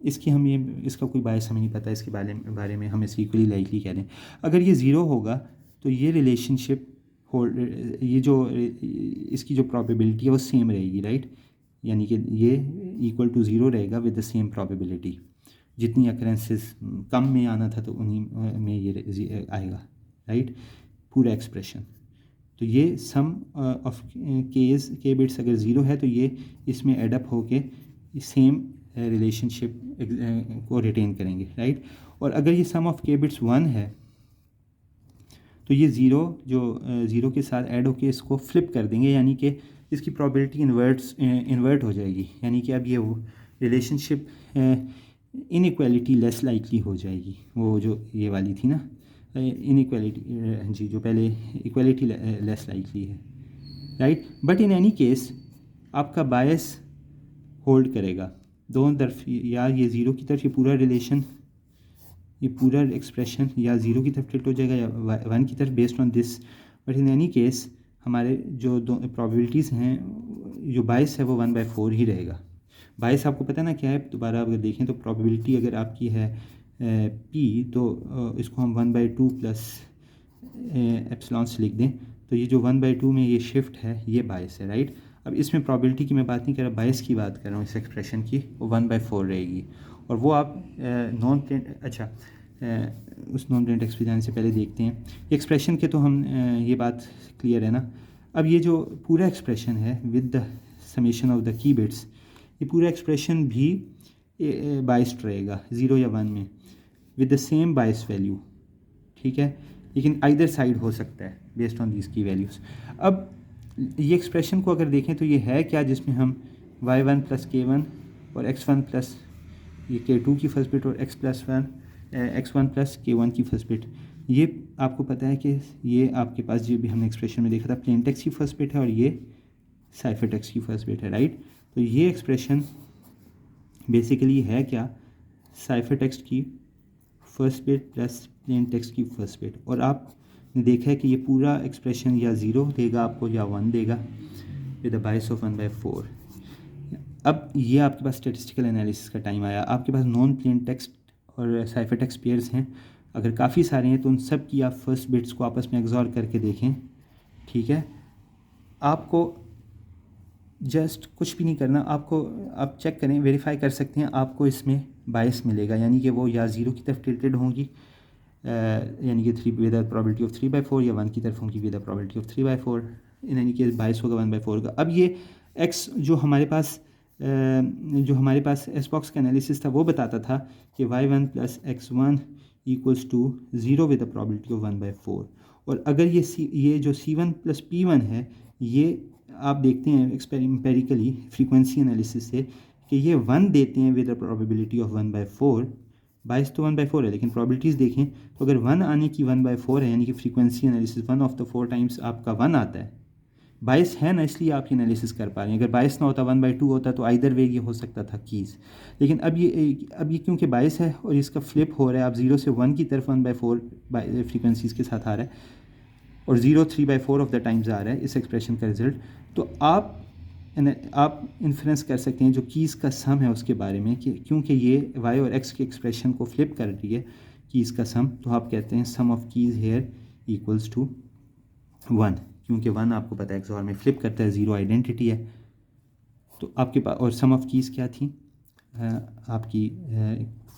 इसकी हम ये इसका कोई बायस हमें नहीं पता, इसके बारे में हम इसे इक्वली लाइकली कह दें। अगर ये ज़ीरो होगा तो ये रिलेशनशिप होल्ड, ये जो इसकी जो प्रॉबिलिटी है वो सेम रहेगी राइट, यानी कि ये इक्वल टू 0 रहेगा विद द सेम प्रॉबिलिटी। जितनी अकरेंसेस कम में आना था तो उन्हीं में ये आएगा राइट, पूरा एक्सप्रेशन। तो ये सम ऑफ के बिट्स अगर ज़ीरो है तो ये इसमें एडअप होके सेम रिलेशनशिप को रिटेन करेंगे राइट। और अगर ये सम ऑफ के बिट्स 1 है तो ये ज़ीरो जो ज़ीरो के साथ ऐड होके इसको फ्लिप कर देंगे, यानी कि इसकी प्रॉबिलिटी इन्वर्ट हो जाएगी, यानी कि अब ये वो रिलेशनशिप इनइक्वालिटी लेस लाइकली हो जाएगी, वो जो ये वाली थी ना इनइक्वालिटी जी, जो पहले इक्वालिटी लेस लाइकली है right. But in any case आपका बायस होल्ड करेगा दोनों तरफ, या ये ज़ीरो की तरफ ये पूरा रिलेशन, ये पूरा एक्सप्रेशन या ज़ीरो की तरफ टिल्ट हो जाएगा या 1 की तरफ based on this. But in any case हमारे जो दो प्रॉबिलिटीज़ हैं, जो बायस है वो 1/4 ही रहेगा। बायस आपको पता है ना क्या है, दोबारा अगर देखें तो प्रॉबिलिटी अगर आपकी है p, तो इसको हम 1/2 प्लस एप्सिलॉन से लिख दें, तो ये जो 1/2 में ये शिफ्ट है ये बायस है राइट। अब इसमें प्रॉबिलिटी की मैं बात नहीं कर रहा, बायस की बात कर रहा हूँ, इस एक्सप्रेशन की, वो 1/4 रहेगी। और वो आप नॉन प्लेन, अच्छा उस नॉन प्लेन टेक्स्ट पे जाने से पहले देखते हैं एक्सप्रेशन के, तो हम ये बात क्लियर है ना। अब ये जो पूरा एक्सप्रेशन है with the summation of the key bits, ये पूरा एक्सप्रेशन भी बाइस्ड रहेगा 0 या 1 में विद द सेम बाइस वैल्यू, ठीक है, लेकिन आइदर साइड हो सकता है बेस्ड ऑन दीज की वैल्यूज़। अब ये एक्सप्रेशन को अगर देखें तो ये है क्या, जिसमें हम y1 प्लस k1 और x1 प्लस ये k2 की फर्स्ट बिट और x1 प्लस k1 की फर्स्ट बिट, ये आपको पता है कि ये आपके पास जो भी हमने एक्सप्रेशन में देखा था प्लेन टेक्स्ट की फर्स्ट बिट है और ये साइफर टेक्स्ट की फर्स्ट बिट है राइट। तो ये एक्सप्रेशन बेसिकली है क्या, साइफर टेक्स्ट की first bit plus plane text की फर्स्ट बिट, और आपने देखा है कि ये पूरा एक्सप्रेशन या 0 देगा आपको या 1 देगा विद द बायस ऑफ 1/4। अब ये आपके पास स्टैटिस्टिकल एनालिसिस का टाइम आया, आपके पास नॉन प्लेन टेक्स्ट और साइफर टेक्स्ट पेयर्स हैं, अगर काफ़ी सारे हैं तो उन सब की आप फर्स्ट बिट्स को आपस में एक्सॉर करके देखें, ठीक है। आपको जस्ट कुछ भी नहीं करना, आपको आप चेक करें, वेरीफाई कर सकते हैं, आपको इसमें बायस मिलेगा, यानी कि वो या 0 की तरफ टिल्टेड होंगी यानी कि 3 विद प्रोबेबिलिटी ऑफ 3/4 या 1 की तरफ होंगी विद प्रोबेबिलिटी ऑफ 3/4, यानी कि बायस होगा 1/4 का। अब ये x जो हमारे पास एस बॉक्स का एनालिसिस था वो बताता था कि y1 + x1 = 0 with the probability of 1/4। और अगर ये जो c1 + p1 है, ये आप देखते हैं एम्पेरिकली फ्रीक्वेंसी एनालिसिस से कि ये 1 देते हैं विद द प्रोबेबिलिटी ऑफ 1/4। बायस तो 1/4 है, लेकिन प्रोबेबिलिटीज़ देखें तो अगर 1 आने की 1/4 है, यानी कि frequency analysis 1 of the 4 times आपका 1 आता है। बायस है ना, इसलिए आप ये एनालिसिस कर पा रहे हैं। अगर बायस ना होता 1/2 होता तो आइदर वे ये हो सकता था कीज़। लेकिन अब ये क्योंकि बायस है और इसका फ्लिप हो रहा है, आप 0 से 1 की तरफ 1/4 फ्रीक्वेंसीज़ के साथ आ रहा है और 0 3/4 ऑफ द टाइम्स आ रहा है इस एक्सप्रेशन का रिजल्ट। तो आप इन्फ्रेंस कर सकते हैं जो कीज़ का सम है उसके बारे में कि क्योंकि ये y और x के एक्सप्रेशन को फ्लिप कर रही है कीज़ का सम, तो आप कहते हैं sum of keys here equals to 1, क्योंकि 1 आपको पता है XOR में फ्लिप करता है, 0 आइडेंटिटी है। तो आपके पास और सम ऑफ कीज़ क्या थी आपकी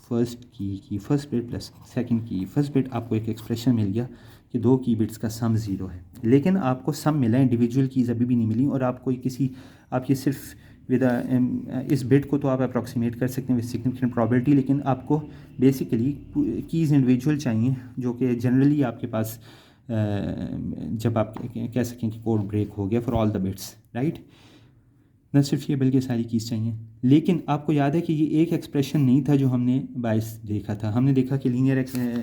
फर्स्ट की फर्स्ट बिट प्लस सेकंड की फर्स्ट बिट। आपको एक एक्सप्रेशन मिल गया कि 2 की बिट्स का सम 0 है, लेकिन आपको सम मिला, इंडिविजुअल कीज़ अभी भी नहीं मिली। और आपको आप ये सिर्फ विद इस बिट को तो आप अप्रॉक्सीमेट कर सकते हैं विद सिग्निफिकेंट प्रोबेबिलिटी, लेकिन आपको बेसिकली कीज़ इंडिविजुअल चाहिए जो कि जनरली आपके पास जब आप कह सकें कि कोड ब्रेक हो गया for all the bits, right. न सिर्फ ये बल्कि सारी कीज़ चाहिए। लेकिन आपको याद है कि ये एक एक्सप्रेशन नहीं था जो हमने बायस देखा था। हमने देखा कि लीनियर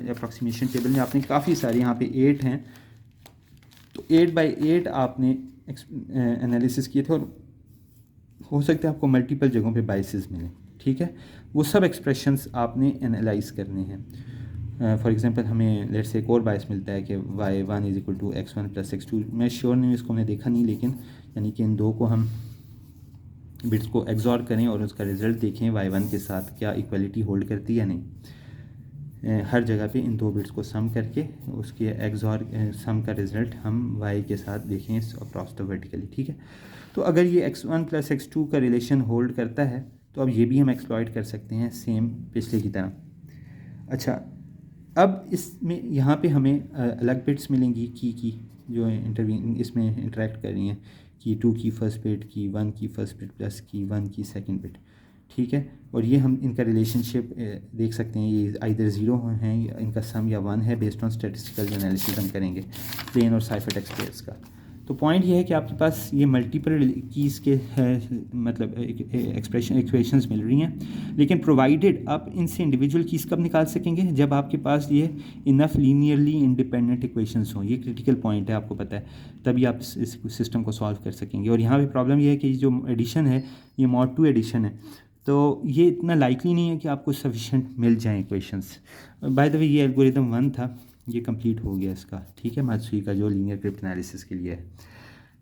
अप्रॉक्सीमेशन टेबल में आपने काफ़ी सारे, यहाँ पे 8 हैं, तो 8/8 आपने एनालिसिस किए थे और हो सकता है आपको मल्टीपल जगहों पे बायसेस मिलें, ठीक है। वो सब एक्सप्रेशंस आपने एनालाइज करने हैं। फॉर एग्जांपल हमें लेट्स से एक और बायस मिलता है कि y1 = x1 + x2। मैं श्योर नहीं, इसको हमने देखा नहीं, लेकिन यानी कि इन दो को हम बिट्स को एग्जॉर करें और उसका रिज़ल्ट देखें y1 के साथ क्या इक्वलिटी होल्ड करती है या नहीं। हर जगह पे इन 2 बिट्स को सम करके उसके एग्जॉर सम का रिज़ल्ट हम y के साथ देखें अक्रॉस द वर्टिकली, ठीक है। तो अगर ये x1 + x2 का रिलेशन होल्ड करता है तो अब ये भी हम एक्सप्लॉइट कर सकते हैं सेम पिछले की तरह। अच्छा, अब इसमें यहाँ पे हमें अलग बिट्स मिलेंगी की जो इसमें इंटरेक्ट कर रही हैं, की 2 की फर्स्ट बिट, की 1 की फर्स्ट बिट प्लस की 1 की सेकंड बिट, ठीक है। और ये हम इनका रिलेशनशिप देख सकते हैं, ये आइदर 0 हैं या इनका सम या 1 है बेस्ड ऑन स्टैटिस्टिकल जो एनालिसिस हम करेंगे प्लेन और साइफरटेक्स्ट पेयर्स का। तो पॉइंट ये है कि आपके पास ये मल्टीपल कीज़ के मतलब एक्सप्रेशंस मिल रही हैं, लेकिन प्रोवाइडेड आप इनसे इंडिविजुअल कीज़ कब निकाल सकेंगे, जब आपके पास ये इनफ लीनियरली इंडिपेंडेंट इक्वेशंस हों। ये क्रिटिकल पॉइंट है, आपको पता है, तभी आप इस सिस्टम को सॉल्व कर सकेंगे। और यहाँ पे प्रॉब्लम ये है कि जो एडिशन है ये mod 2 एडिशन है, तो ये इतना लाइकली नहीं है कि आपको सफिशेंट मिल जाएँ इक्वेशंस। बाय द वे ये एल्गोरिदम 1 था, ये कंप्लीट हो गया इसका, ठीक है, मात्सुई का जो लीनियर क्रिप्ट एनालिसिस के लिए है।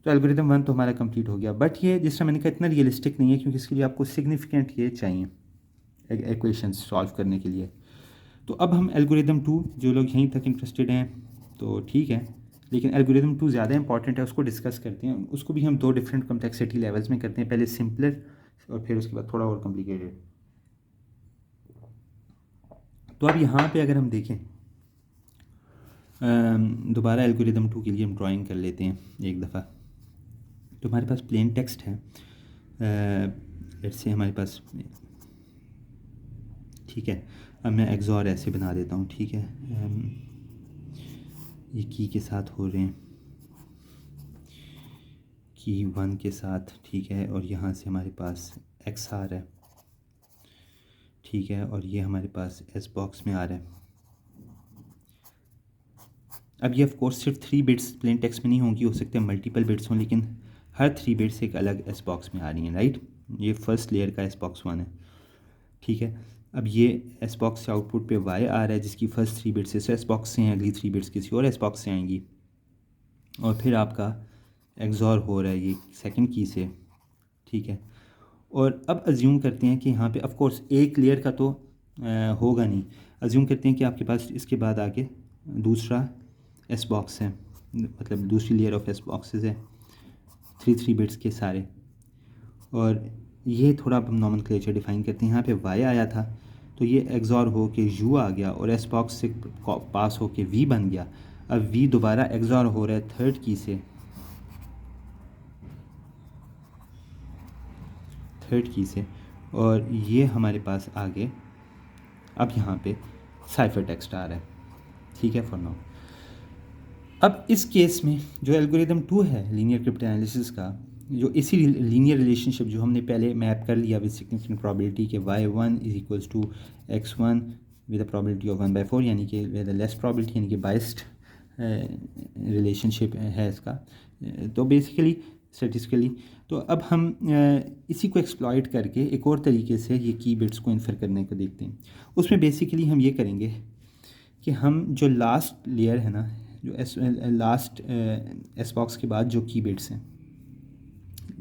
तो एल्गोरिदम 1 तो हमारा कंप्लीट हो गया, बट ये जिस तरह मैंने कहा इतना रियलिस्टिक नहीं है, क्योंकि इसके लिए आपको सिग्निफिकेंट ये चाहिए इक्वेशंस सॉल्व करने के लिए। तो अब हम एल्गोरिदम 2, जो लोग यहीं तक इंटरेस्टेड हैं तो ठीक है, लेकिन एल्गोरिदम 2 ज़्यादा इंपॉर्टेंट है, उसको डिस्कस करते हैं। उसको भी हम 2 डिफरेंट कम्प्लेक्सिटी लेवल्स में करते हैं, पहले सिंपलर और फिर उसके बाद थोड़ा और कॉम्प्लिकेटेड। तो अब यहाँ पे अगर हम देखें दोबारा एल्गोरिदम 2 के लिए हम ड्राइंग कर लेते हैं एक दफ़ा। तो हमारे पास प्लेन टेक्स्ट है, लेट्स से हमारे पास, ठीक है। अब मैं XOR ऐसे बना देता हूँ, ठीक है। ये की के साथ हो रहे हैं, की 1 के साथ, ठीक है। और यहाँ से हमारे पास XR है, ठीक है, और ये हमारे पास S बॉक्स में आ रहा है। अब ये ऑफ कोर्स सिर्फ 3 बिट्स प्लेन टेक्स्ट में नहीं होंगी, हो सकते हैं मल्टीपल बिट्स हों, लेकिन हर 3 बिट्स एक अलग S बॉक्स में आ रही हैं, राइट। ये फर्स्ट लेयर का S बॉक्स 1 है, ठीक है। अब ये S बॉक्स से आउटपुट पे Y आ रहा है, जिसकी फर्स्ट 3 बिट्स इस S बॉक्स से हैं, अगली 3 बिट्स किसी और S बॉक्स से आएंगी, और फिर आपका XOR हो रहा है ये सेकंड की से, ठीक है। और अब अज्यूम करते हैं कि यहाँ पे ऑफ कोर्स एक लेयर का तो होगा नहीं, अज्यूम करते हैं कि आपके पास इसके बाद आके दूसरा S बॉक्स है, मतलब दूसरी लेयर ऑफ S बॉक्सेस है, 3 बिट्स के सारे। और ये थोड़ा हम नॉमेनक्लेचर डिफाइन करते हैं, यहाँ पे Y आया था तो ये एग्जॉर हो के यू आ गया और एस बॉक्स से पास हो के वी बन गया। अब वी दोबारा एग्जॉर हो रहा है थर्ड की से, और ये हमारे पास आगे अब यहाँ पे साइफर टेक्स्ट आ रहा है, ठीक है फॉर नाउ। अब इस केस में जो एल्गोरिदम 2 है लीनियर क्रिप्टोनालिसिस का, जो इसी लीनियर रिलेशनशिप जो हमने पहले मैप कर लिया विद सिग्निफिकेंट प्रोबेबिलिटी के y1 is equals to x1 with a probability of 1/4, यानी कि विद लेस प्रोबेबिलिटी, यानी कि बाइस्ड रिलेशनशिप है इसका। तो बेसिकली स्टैटिस्टिकली तो अब हम इसी को एक्सप्लॉइट करके एक और तरीके से ये की बिट्स को इन्फर करने को देखते हैं। उसमें बेसिकली हम ये करेंगे कि हम जो लास्ट लेयर है ना, जो लास्ट एस बॉक्स के बाद जो की बिट्स हैं,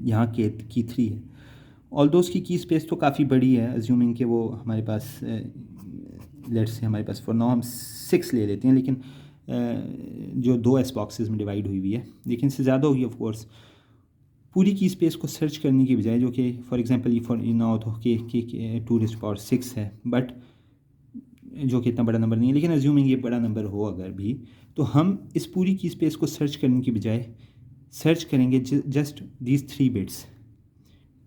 यहाँ के की 3 है, ऑल्दो उसकी की स्पेस तो काफ़ी बड़ी है, अज्यूमिंग कि वो हमारे पास लेट्स से हमारे पास फॉर नाउ हम 6 ले लेते हैं, लेकिन जो 2 एस बॉक्सेस में डिवाइड हुई है, लेकिन इससे ज़्यादा होगी ऑफ कोर्स। पूरी की स्पेस को सर्च करने की बजाय, जो कि फॉर एग्जांपल फॉर ना हो तो के 2⁻6 है, बट जो कि इतना बड़ा नंबर नहीं है, लेकिन अज्यूमिंग ये बड़ा नंबर हो अगर भी, तो हम इस पूरी की स्पेस को सर्च करने की बजाय सर्च करेंगे जस्ट दीज 3 बिट्स,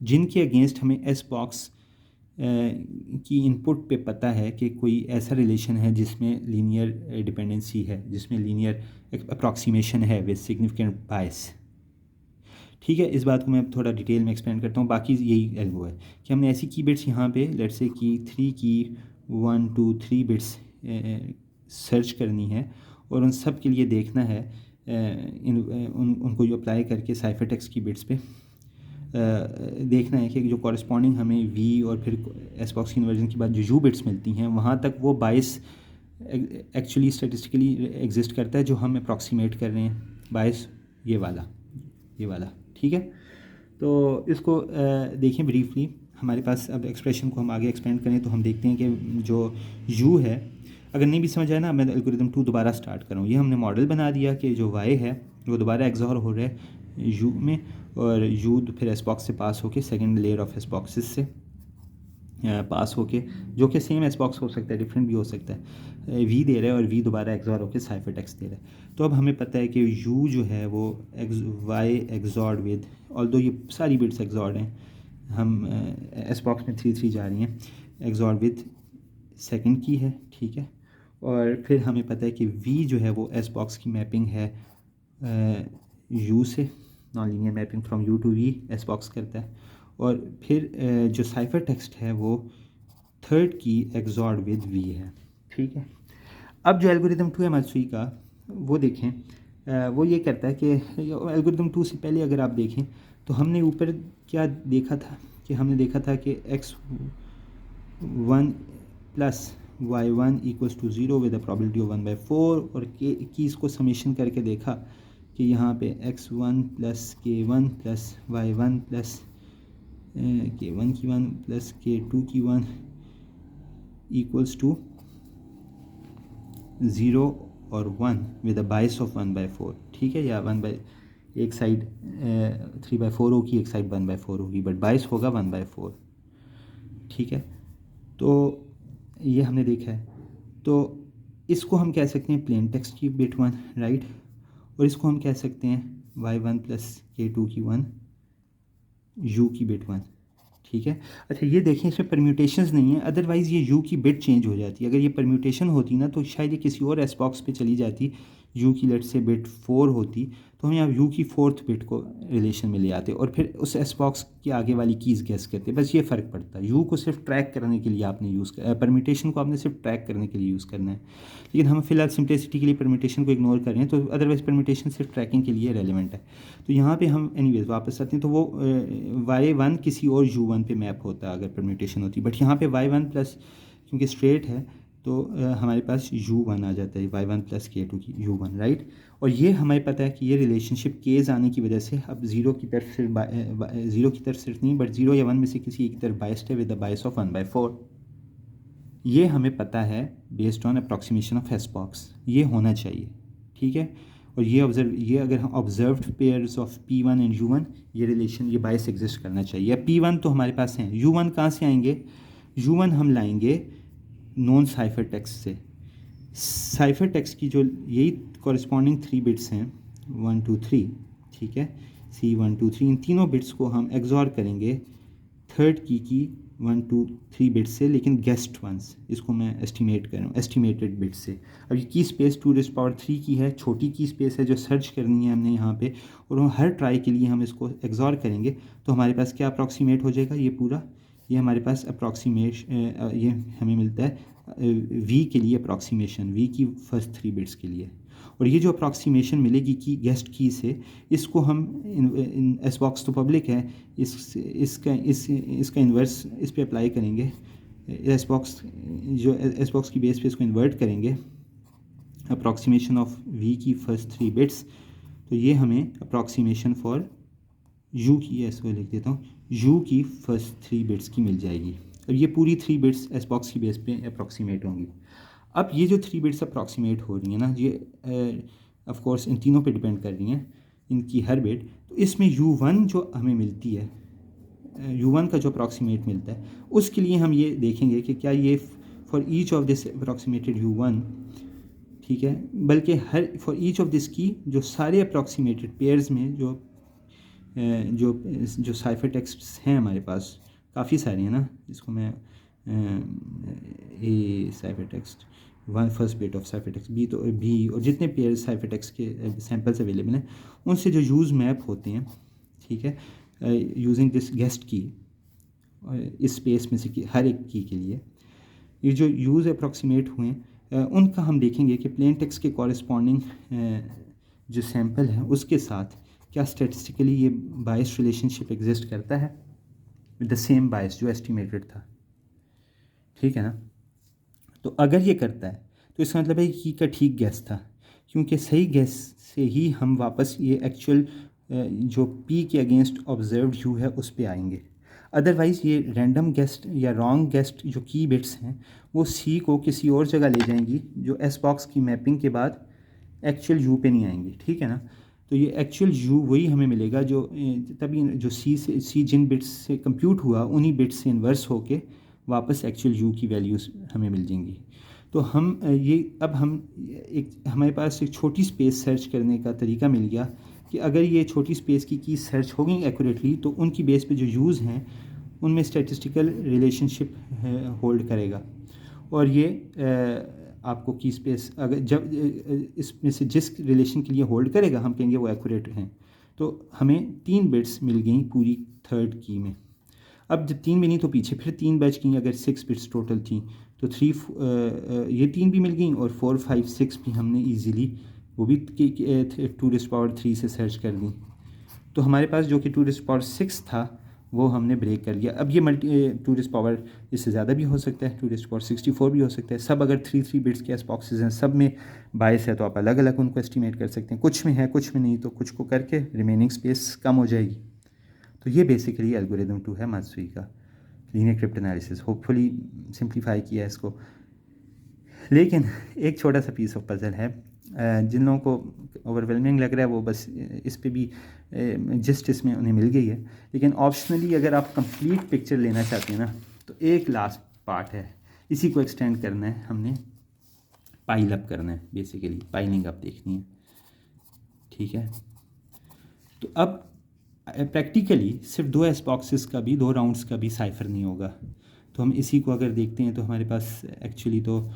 जिनके अगेंस्ट हमें एस बॉक्स की इनपुट पे पता है कि कोई ऐसा रिलेशन है जिसमें लीनियर डिपेंडेंसी है, जिसमें लीनियर अप्रॉक्सीमेशन है विद सिग्निफिकेंट बायस। ठीक है, इस बात को मैं थोड़ा डिटेल में एक्सप्लेन करता हूँ। बाकी यही एल्गो है कि हमने ऐसी की बिट्स यहाँ पे लेट्स से की 3 की 1 2 3 बिट्स सर्च करनी है, और उन सब के लिए देखना है उनको जो अप्लाई करके साइफर टेक्स्ट की बिट्स पे देखना है कि जो कॉरस्पॉन्डिंग हमें वी और फिर एस बॉक्स की इन्वर्जन के बाद जो यू बिट्स मिलती हैं, वहाँ तक वो बायस एक्चुअली स्टेटिस्टिकली एग्जिस्ट करता है जो हम अप्रॉक्सीमेट कर रहे हैं, बायस ये वाला। ठीक है, तो इसको देखें ब्रीफली। हमारे पास अब एक्सप्रेशन को हम आगे एक्सपेंड करें तो हम देखते हैं कि जो यू है, अगर नहीं भी समझ आया ना, मैं एल्गोरिदम 2 दोबारा स्टार्ट करूँ। ये हमने मॉडल बना दिया कि जो वाई है वो दोबारा एग्जॉर हो रहा है यू में, और यू फिर एस बॉक्स से पास होके second layer of S boxes से पास होके, जो कि सेम एस बॉक्स हो सकता है, डिफरेंट भी हो सकता है, वी दे रहा है और वी दोबारा एग्जॉर होके साइफर टेक्स्ट दे रहा है। तो अब हमें पता है कि यू जो है वो वाई एग्जॉर्ड विद, ऑल्दो ये सारी बिट्स एग्जॉर्ड हैं, हम एस बॉक्स में 3 3 जा रही हैं, एग्जॉर्ड विद सेकंड की है। ठीक है, और फिर हमें पता है कि वी जो है वो एस बॉक्स की मैपिंग है यू से, non linear mapping from U to V S box करता है, और फिर जो साइफर टेक्स्ट है वो थर्ड की एग्जॉर्ड विद वी है। ठीक है, अब जो एल्गोरिदम 2 है मात्सुई का, वो देखें वो ये करता है कि एल्गोरिदम 2 से पहले अगर आप देखें तो हमने ऊपर क्या देखा था कि हमने देखा था कि x1 plus y1 equals to 0 with a probability of 1/4, और की इसको समेशन करके देखा कि यहाँ पे x1 plus k1 plus y1 plus k1 की 1 प्लस k2 की 1 इक्वल्स टू 0 और 1 विद अ बायस ऑफ 1/4। ठीक है, या 1 एक साइड 3/4 होगी, एक साइड 1/4 होगी, बट बायस होगा 1/4। ठीक है, तो ये हमने देखा है। तो इसको हम कह सकते हैं प्लेन टेक्स्ट की बिट 1, राइट, और इसको हम कह सकते हैं y1 प्लस k2 की 1 u की बिट 1। ठीक है, अच्छा ये देखें इसमें परम्यूटेशंस नहीं है, अदरवाइज़ ये u की बिट चेंज हो जाती है। अगर ये परम्यूटेशन होती ना तो शायद ये किसी और एस बॉक्स पे चली जाती, u की लेट से बिट 4 होती, तो हम यहाँ u की 4th बिट को रिलेशन में ले आते और फिर उस एस बॉक्स के आगे वाली कीज़ गेस करते। बस ये फ़र्क पड़ता है, u को सिर्फ ट्रैक करने के लिए आपने यूज़ कर, परम्यूटेशन को आपने सिर्फ ट्रैक करने के लिए यूज़ करना है। लेकिन हम फिलहाल सिंप्लिसिटी के लिए परम्यूटेशन को इग्नोर कर रहे हैं, तो अदरवाइज़ परम्यूटेशन सिर्फ ट्रैकिंग के लिए रेलिवेंट है। तो यहाँ पे हम एनीवेज वापस आते हैं, तो वो y1 किसी और u1 पे मैप होता है अगर परम्यूटेशन होती, बट यहाँ पे y1 प्लस क्योंकि स्ट्रेट है तो हमारे पास u1 आ जाता है, y1 प्लस k2 की u1, राइट। और ये हमें पता है कि ये रिलेशनशिप केज आने की वजह से अब ज़ीरो की तरफ सिर्फ नहीं, बट 0 या 1 में से किसी एक तरफ बायस्ड है विद द बायस ऑफ 1/4। ये हमें पता है based on approximation of S box, ये होना चाहिए। ठीक है, और ये अगर हम observed pairs of P1 and U1, ये रिलेशन, ये बायस एग्जिस्ट करना चाहिए। अब P1 तो हमारे पास हैं, U1 कहाँ से आएंगे? U1 हम लाएंगे नॉन साइफर टेक्स्ट से। साइफर टेक्स्ट की जो यही कॉरस्पॉन्डिंग 3 बिट्स हैं 1 2 3, ठीक है, C 1 2 3, इन तीनों बिट्स को हम एक्सॉर करेंगे थर्ड की 1 2 3 बिट्स से, लेकिन गेस्ट वंस, इसको मैं एस्टिमेट कर रहा हूँ एस्टिमेटेड बिट्स से। अब ये की स्पेस 2⁻³ की है, छोटी की स्पेस है जो सर्च करनी है हमने यहाँ पे, और हम हर ट्राई के लिए हम इसको एक्सॉर करेंगे तो हमारे पास क्या अप्रॉक्सीमेट हो जाएगा, ये पूरा ये हमारे पास अप्रॉक्सीमेशन ये हमें मिलता है वी के लिए अप्रॉक्सीमेशन, वी की फर्स्ट 3 बिट्स के लिए। और ये जो अप्रॉक्सीमेशन मिलेगी की गेस्ट की से, इसको हम इन एस बॉक्स तो पब्लिक है, इसका इन्वर्स इस पे अप्लाई करेंगे, एस बॉक्स की बेस पे इसको इन्वर्ट करेंगे अप्रॉक्सीमेशन ऑफ वी की फर्स्ट 3 बिट्स, तो ये हमें अप्रॉक्सीमेशन फॉर यू की, इसको लिख देता हूँ, यू की फर्स्ट 3 बिट्स की मिल जाएगी। अब ये पूरी 3 बिट्स एस बॉक्स की बेस पे अप्रॉक्सीमेट होंगी। अब ये जो 3 बिट्स अप्रॉक्सीमेट हो रही हैं ना, ये ऑफ कोर्स इन तीनों पे डिपेंड कर रही हैं, इनकी हर बिट, तो इसमें U1 जो हमें मिलती है, U1 का जो अप्रॉक्सीमेट मिलता है, उसके लिए हम ये देखेंगे कि क्या ये for each of this approximated U1, ठीक है, बल्कि हर फॉर ईच ऑफ दिस की जो सारे अप्रॉक्सीमेटेड पेयर्स में जो साइफर टेक्स्ट्स हैं हमारे पास काफ़ी सारे हैं ना, इसको मैं A cipher text one first bit of cipher text B, तो बी, और जितने पेयर साइफर टेक्स्ट के सैम्पल्स अवेलेबल हैं उनसे जो यूज़ मैप होते हैं, ठीक है, यूजिंग दिस गेस्ट की, इस स्पेस में से हर एक की के लिए ये जो यूज़ अप्रॉक्सीमेट हुए हैं उनका हम देखेंगे कि प्लेन टेक्स्ट के कॉरस्पॉन्डिंग जो सैम्पल है उसके साथ क्या स्टेटिस्टिकली ये बायस रिलेशनशिप एग्जिस्ट करता है विद द सेम बायस जो एस्टिमेटेड था, ठीक है ना। तो अगर ये करता है तो इसका मतलब है कि का ठीक गैस था, क्योंकि सही गैस से ही हम वापस ये एक्चुअल जो पी के अगेंस्ट ऑब्जर्व्ड यू है उस पे आएंगे। अदरवाइज़ ये रैंडम गेस्ट या रॉन्ग गेस्ट जो की बिट्स हैं वो सी को किसी और जगह ले जाएंगी, जो एस बॉक्स की मैपिंग के बाद एक्चुअल यू पे नहीं आएंगी, ठीक है ना। तो ये एक्चुअल यू वही हमें मिलेगा जो तभी जो सी जिन बिट्स से कंप्यूट हुआ उन्हीं बिट्स से इन्वर्स होके वापस एक्चुअल यू की वैल्यूज़ हमें मिल जाएंगी। तो हम ये अब हम हमारे पास एक छोटी स्पेस सर्च करने का तरीका मिल गया कि अगर ये छोटी स्पेस की सर्च हो गई एक्यूरेटली तो उनकी बेस पे जो यूज़ हैं उनमें स्टैटिस्टिकल रिलेशनशिप होल्ड करेगा, और ये आपको की स्पेस अगर जब इसमें से जिस रिलेशन के लिए होल्ड करेगा हम कहेंगे वो एक्यूरेट हैं। तो हमें 3 बिट्स मिल गई पूरी थर्ड की में। अब जब 3 मिली तो पीछे फिर 3 बच गई, अगर 6 बिट्स टोटल थी तो ये 3 भी मिल गई, और 4 5 6 भी हमने ईजीली वो भी 2⁻³ से सर्च कर दी। तो हमारे पास जो कि 2⁻6 था वो हमने ब्रेक कर लिया। अब ये 2⁻, इससे ज़्यादा भी हो सकता है, 2⁻64 भी हो सकता है। सब अगर 3 बिट्स के एस बॉक्सेस हैं, सब में बायस है तो आप अलग अलग उनको एस्टिमेट कर सकते हैं, कुछ में है कुछ में नहीं, तो कुछ को करके रिमेनिंग स्पेस कम हो जाएगी। तो ये बेसिकली एल्गोरिदम 2 है मात्सुई का, linear crypt analysis. Hopefully simplify किया है इसको, लेकिन एक छोटा सा पीस ऑफ पजल है, जिन लोगों को ओवरवेलमिंग लग रहा है वो बस इस पे भी जिस्ट इसमें उन्हें मिल गई है, लेकिन ऑप्शनली अगर आप कंप्लीट पिक्चर लेना चाहते हैं ना तो एक लास्ट पार्ट है, इसी को एक्सटेंड करना है हमने, पाइल अप करना है, बेसिकली पाइलिंग अप देखनी है, ठीक है। तो अब प्रैक्टिकली सिर्फ 2 एस बॉक्सेस का भी 2 राउंड्स का भी साइफर नहीं होगा, तो हम इसी को अगर देखते हैं तो हमारे पास एक्चुअली तो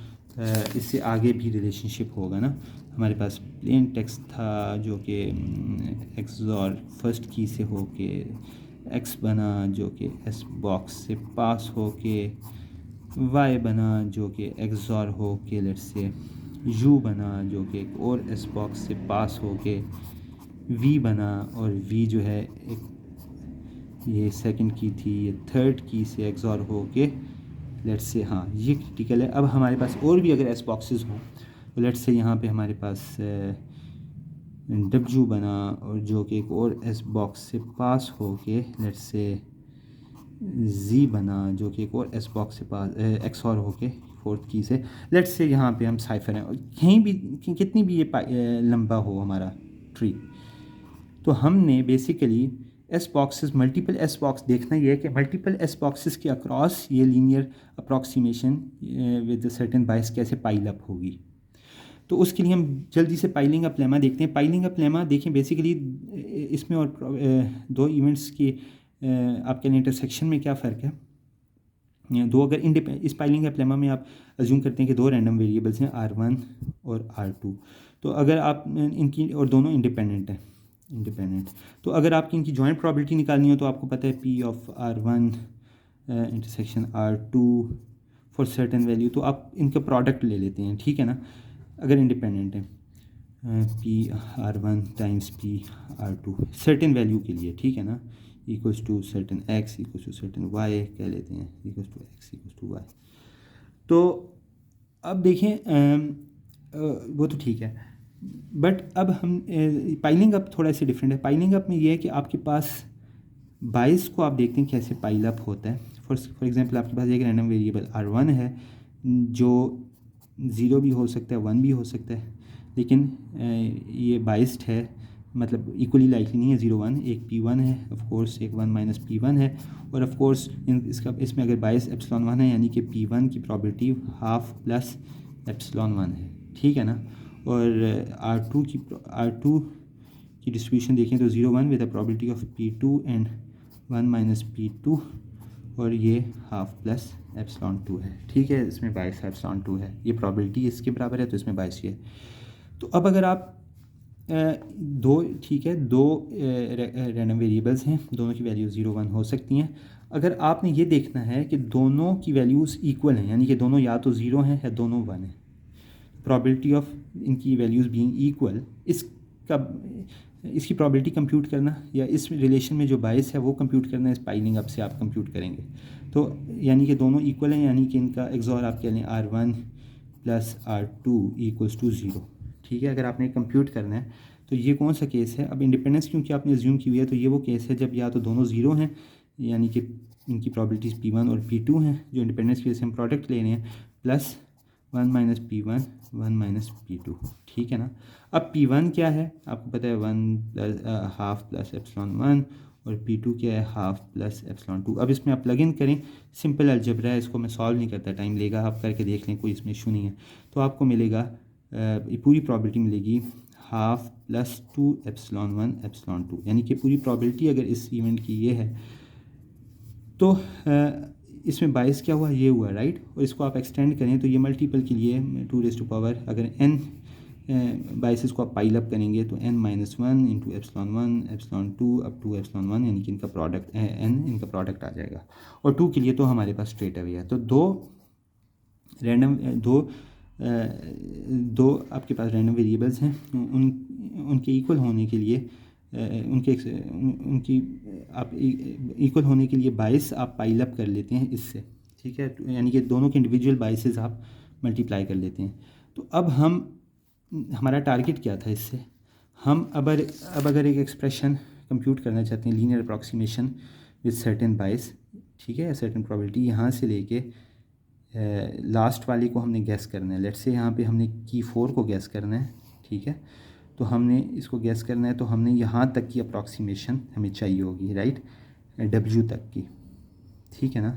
इससे आगे भी रिलेशनशिप होगा ना। हमारे पास प्लेन टेक्स्ट था जो कि एक्सॉर फर्स्ट की से होके एक्स बना जो कि एस बॉक्स से पास होके वाई बना जो कि एक्सॉर होके लेट्स से यू बना जो कि एक और एस बॉक्स से पास होके वी बना, और वी जो है एक ये सेकंड की थी, ये थर्ड की से एक्सॉर होके लेट्स से, हाँ ये क्रिटिकल है। अब हमारे पास और भी अगर एस बॉक्सेस हों तो लेट्स से यहाँ पे हमारे पास डब्ल्यू बना और जो कि एक और एस बॉक्स से पास होके लेट्स से जी बना जो कि एक और एस बॉक्स से पास एक्सॉर होके फोर्थ की से, लेट्स से यहाँ पे हम साइफर हैं और कहीं भी कितनी भी ये लंबा हो हमारा ट्री, तो हमने basically S boxes, multiple S box देखना ये है कि मल्टीपल एस बॉक्सेस के अक्रॉस ये लीनियर अप्रॉक्सीमेशन विद सर्टेन बायस कैसे पाइल अप होगी। तो उसके लिए हम जल्दी से पाइलिंग अप लेमा देखते हैं। पाइलिंग अप लेमा देखें बेसिकली इसमें और दो इवेंट्स के आपके इंटरसेक्शन में क्या फ़र्क है। दो अगर इस पाइलिंग अप लेमा में आप अज्यूम करते हैं कि दो रैंडम वेरिएबल्स हैं R1 और R2, तो अगर आप इनकी और दोनों इंडिपेंडेंट, तो अगर आपकी इनकी जॉइंट प्रोबेबिलिटी निकालनी हो तो आपको पता है P of R1 intersection R2 for certain value, तो आप इनका प्रोडक्ट ले लेते हैं, ठीक है ना, अगर इंडिपेंडेंट है P/R1 times P/R2 certain value के लिए, ठीक है ना, equals to certain x equals to certain y कह लेते हैं, equals to x equals to y। तो अब देखें वो तो ठीक है, बट अब हम पाइलिंग अप थोड़ा सा डिफरेंट है। पाइलिंग अप में ये है कि आपके पास बाइस को आप देखते हैं कैसे पाइल अप होता है। फॉर एग्जांपल आपके पास एक रैंडम वेरिएबल R1 है जो 0 भी हो सकता है, 1 भी हो सकता है, लेकिन ये बाइस्ड है, मतलब इक्वली लाइकली नहीं है 0 1। एक P1 है ऑफ कोर्स, एक 1 माइनस P1 है, और ऑफ कोर्स इसमें अगर बाइस एप्सिलॉन 1 है यानी कि P1 की प्रॉबिलिटी हाफ प्लस एप्सिलॉन 1 है, ठीक है ना। और R2 की डिस्ट्रीब्यूशन देखें तो 0 1 with the probability of P2 and 1 minus P2, और ये हाफ प्लस एप्सिलॉन 2 है, ठीक है। इसमें बाइस एप्सिलॉन 2 है, ये प्रॉबिलिटी इसके बराबर है, तो इसमें बाइस ये है। तो अब अगर आप दो, ठीक है, दो रैंडम वेरिएबल्स हैं, दोनों की वैल्यू 0 1 हो सकती हैं। अगर आपने ये देखना है कि दोनों की वैल्यूज़ इक्वल हैं, यानी कि दोनों या तो 0 हैं या दोनों 1 हैं, प्रॉबिलिटी ऑफ इनकी वैल्यूज़ बीइंग इक्वल, इसकी प्रॉबिलिटी कंप्यूट करना या इस रिलेशन में जो बाइस है वो कंप्यूट करना, इस पाइलिंग अप से आप कंप्यूट करेंगे। तो यानी कि दोनों इक्वल हैं, यानी कि इनका एक्सॉर आप कह लें R1 plus R2 equals to 0, ठीक है। अगर आपने कंप्यूट करना है तो ये कौन सा केस है। अब इंडिपेंडेंस क्योंकि आपने अज्यूम की हुई है, तो ये वो केस है जब या तो दोनों 0 हैं, यानी कि इनकी प्रॉबिलिटीज़ P1 और P2 हैं, जो इंडिपेंडेंस की वजह से हम प्रोडक्ट ले रहे हैं, plus 1 minus P1 1 minus P2, ठीक है ना। अब P1 क्या है आपको पता है, 1 प्लस हाफ प्लस एप्सिलॉन 1, और P2 क्या है, हाफ प्लस एप्सिलॉन 2। अब इसमें आप प्लग इन करें, सिंपल अलजेब्रा है, इसको मैं सॉल्व नहीं करता, टाइम लेगा, आप करके देख लें, कोई इसमें इशू नहीं है। तो आपको मिलेगा ये पूरी प्रॉबिलिटी मिलेगी हाफ प्लस 2 एप्सिलॉन 1 एप्सिलॉन 2, यानी कि पूरी प्रॉबिलिटी अगर इस इवेंट की ये है, तो इसमें बाइस क्या हुआ, ये हुआ, राइट। और इसको आप एक्सटेंड करें तो ये मल्टीपल के लिए 2⁻, अगर n बाइसेस को आप पाइल अप करेंगे तो n minus 1 into epsilon 1 epsilon 2 up to epsilon 1, यानी कि इनका प्रोडक्ट n इनका प्रोडक्ट आ जाएगा। और 2 के लिए तो हमारे पास स्ट्रेट अवे है। तो दो आपके पास रैंडम वेरिएबल्स हैं, उनके इक्वल होने के लिए उनकी आप इक्वल होने के लिए बाइस आप पाइल अप कर लेते हैं इससे, ठीक है, यानी कि दोनों के इंडिविजुअल बाइसेस आप मल्टीप्लाई कर लेते हैं। तो अब हमारा टारगेट क्या था इससे, हम अब अगर एक एक्सप्रेशन कंप्यूट करना चाहते हैं, लीनियर अप्रॉक्सीमेशन विद सर्टेन बाइस, ठीक है, सर्टेन प्रोबेबिलिटी, यहाँ से लेके लास्ट वाली को हमने गैस करना है। लेट्स से यहाँ पे हमने की 4 को गैस करना है, ठीक है, तो हमने इसको गैस करना है, तो हमने यहाँ तक की अप्रॉक्सीमेशन हमें चाहिए होगी, राइट, W तक की, ठीक है ना।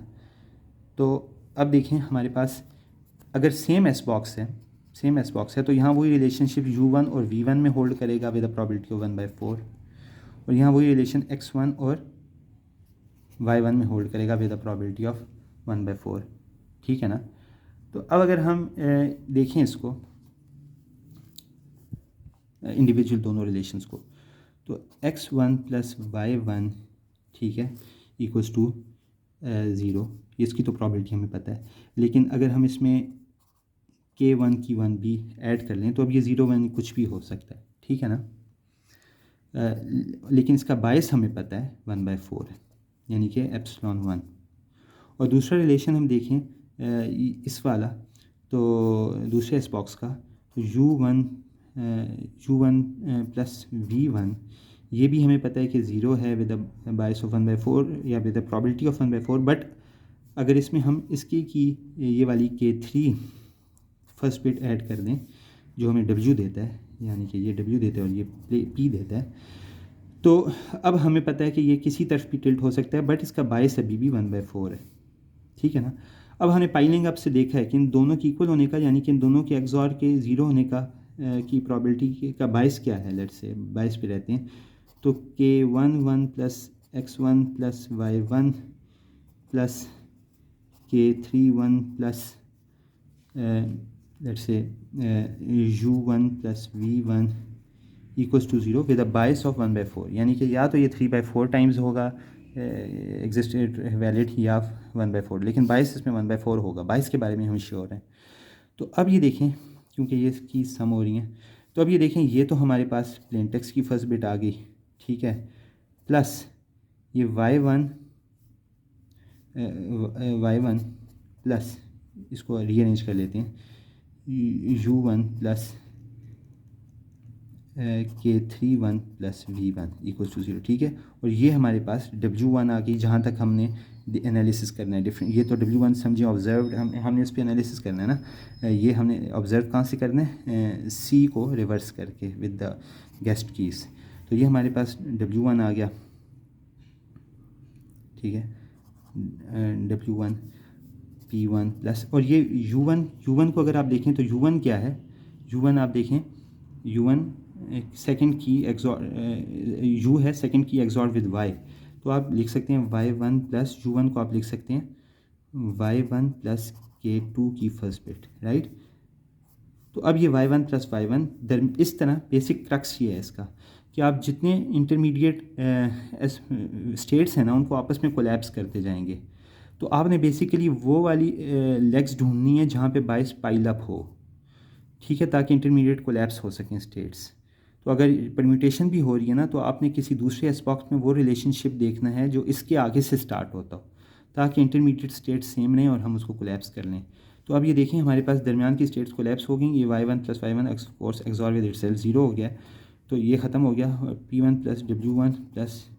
तो अब देखें हमारे पास अगर सेम एस बॉक्स है तो यहाँ वही रिलेशनशिप U1 और V1 में होल्ड करेगा विद द प्रोबेबिलिटी ऑफ 1/4, और यहाँ वही रिलेशन X1 और Y1 में होल्ड करेगा विद द प्रोबेबिलिटी ऑफ 1/4, ठीक है ना। तो अब अगर हम देखें इसको इंडिविजुअल दोनों रिलेशंस को, तो X1 प्लस Y1, ठीक है, इक्वल्स टू 0, इसकी तो प्रॉबिलिटी हमें पता है। लेकिन अगर हम इसमें K1 की 1 भी ऐड कर लें तो अब ये 0 1 कुछ भी हो सकता है, ठीक है ना। लेकिन इसका बायस हमें पता है 1/4 है, यानी कि एप्सिलॉन 1। और दूसरा रिलेशन हम देखें इस वाला, तो दूसरे इस बॉक्स का, तो U1 प्लस V1, ये भी हमें पता है कि 0 है विद द बायस ऑफ 1/4 या with the probability of 1/4। But अगर इसमें हम इसकी की ये वाली K3 फर्स्ट बिट ऐड कर दें जो हमें W देता है, यानी कि ये W देता है और ये P देता है, तो अब हमें पता है कि ये किसी तरफ भी टिल्ट हो सकता है, बट इसका बायस अभी भी 1/4 है, ठीक है ना। अब हमने पाइलिंग अप से देखा है कि इन दोनों के इक्वल होने का, यानी कि इन दोनों के एक्सॉर के ज़ीरो होने का की प्रॉबिलिटी का बायस क्या है, लेट्स से बायस पे रहते हैं। तो K11 plus X1 plus Y1 plus K31 plus let's say U1 plus V1 equals to 0 with a bias of 1/4, यानी कि या तो ये 3/4 टाइम्स होगा एग्जिस्टेड वैलिड या 1/4, लेकिन बायस इसमें 1/4 होगा। बायस के बारे में हम श्योर हैं। तो अब ये देखें, क्योंकि ये की सम हो रही हैं, तो अब ये देखें, ये तो हमारे पास प्लेन टेक्स्ट की फर्स्ट बिट आ गई, ठीक है, प्लस ये y1 प्लस इसको रीअरेंज कर लेते हैं, U1 plus K31 plus V1 equals to 0, ठीक है। और ये हमारे पास W1 आ गई, जहाँ तक हमने एनालिसिस करना है डिफरेंट। ये तो W1 समझिए ऑब्जर्व, हमने इस पर एनालिसिस करना है ना। ये हमने ऑब्जर्व कहाँ से करना है, C को रिवर्स करके विद द गेस्ट कीज़। तो ये हमारे पास W1 आ गया, ठीक है, W1 P1 प्लस, और ये U1 को अगर आप देखें तो U1 क्या है, U1 आप देखें, U1 सेकंड की एक्सॉर, U है सेकंड की एक्सॉर विद Y, तो आप लिख सकते हैं Y1 प्लस U1 को आप लिख सकते हैं Y1 प्लस K2 की फर्स्ट बिट, राइट। तो अब ये Y1 प्लस Y1 इस तरह बेसिक क्रक्स ये है इसका, कि आप जितने इंटरमीडिएट स्टेट्स हैं ना उनको आपस में कोलैप्स करते जाएंगे। तो आपने बेसिकली वो वाली लेग्स ढूंढनी है जहाँ पे बायस पाइल अप हो, ठीक है, ताकि इंटरमीडिएट कोलैप्स हो सकें स्टेट्स। तो अगर परम्यूटेशन भी हो रही है ना, तो आपने किसी दूसरे एस्पेक्ट में वो रिलेशनशिप देखना है जो इसके आगे से स्टार्ट होता हो, ताकि इंटरमीडिएट स्टेट्स सेम रहें और हम उसको कोलैप्स कर लें। तो अब ये देखें, हमारे पास दरमियान की स्टेट्स कोलैप्स हो गई। ये Y1 plus Y1 course XOR with itself 0 हो गया, तो ये ख़त्म हो गया। P1 plus W1 plus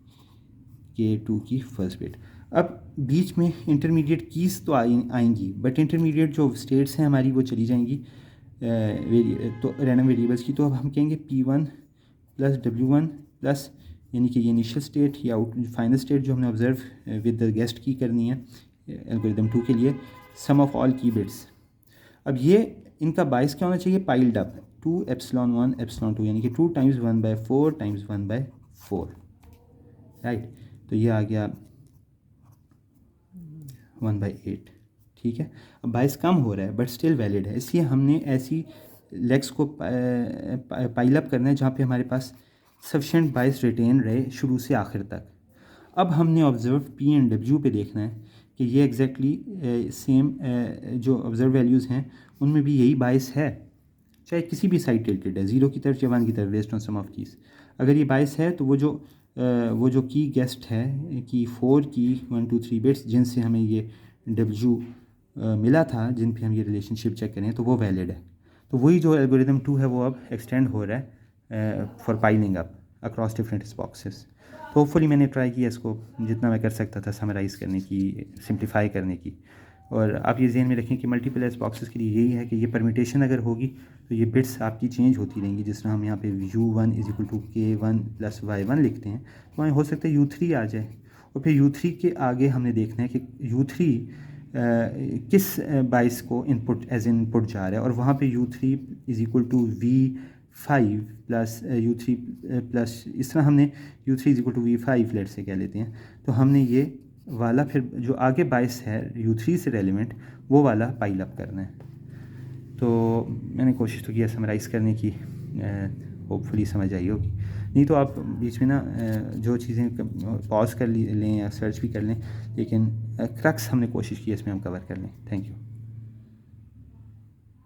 K2 की फर्स्ट बिट। अब बीच में इंटरमीडिएट कीज़ तो आएंगी, बट इंटरमीडिएट जो स्टेट्स हैं हमारी वो चली जाएंगी तो रैंडम वेरिएबल्स की। तो अब हम कहेंगे P1 प्लस W1 प्लस, यानी कि ये इनिशियल स्टेट या फाइनल स्टेट जो हमने ऑब्जर्व विद द गेस्ट की करनी है एल्गोरिथम 2 के लिए, सम ऑफ ऑल की बिट्स। अब ये इनका बायस क्या होना चाहिए, पाइल्ड अप 2 एप्सिलॉन 1 एप्सिलॉन 2, यानी कि 2 टाइम्स 1/4 टाइम्स 1/4, राइट। तो ये आ गया 1/8, ठीक है। अब बायस कम हो रहा है बट स्टिल वैलिड है, इसलिए हमने ऐसी लेग्स को पाइल अप करना है जहाँ पे हमारे पास सफिशेंट बायस रिटेन रहे शुरू से आखिर तक। अब हमने ऑब्जर्व P एंड W पे देखना है कि ये एग्जैक्टली सेम जो ऑब्जर्व वैल्यूज़ हैं उनमें भी यही बायस है, चाहे किसी भी साइड टिल्टेड है, 0 की तरफ या 1 की तरफ, based on some of keys. अगर ये बायस है तो वो जो की गेस्ट है कि 4 की 1 2 3 बिट्स जिनसे हमें ये W मिला था, जिन पे हम ये रिलेशनशिप चेक करें, तो वो वैलिड है। तो वही जो एल्गोरिथम 2 है वो अब एक्सटेंड हो रहा है for piling up across different boxes. तो होपफुली मैंने ट्राई किया इसको जितना मैं कर सकता था समराइज़ करने की, सिंप्लीफाई करने की। और आप ये ज़हन में रखें कि मल्टीपल एस बॉक्सेस के लिए यही है कि ये परम्यूटेशन अगर होगी तो ये बिट्स आपकी चेंज होती रहेंगी। जिस तरह हम यहाँ पे U1 is equal to K1 plus Y1 लिखते हैं, तो वहाँ हो सकता है U3 आ जाए, और फिर U3 के आगे हमने देखना है कि U3 किस बाइस को इनपुट एज इनपुट जा रहा है, और वहाँ पे U3 is equal to V5 plus U3 plus, इस तरह हमने U3 is equal to V5 late से कह लेते हैं। तो हमने ये वाला फिर जो आगे बाइस है U3 से रेलिवेंट वो वाला पाइल अप करना है। तो मैंने कोशिश तो किया समराइज़ करने की, होपफुली समझ आई होगी। नहीं तो आप बीच में ना जो चीज़ें पॉज कर लें या सर्च भी कर लें, लेकिन क्रक्स हमने कोशिश की इसमें हम कवर कर लें। Thank you.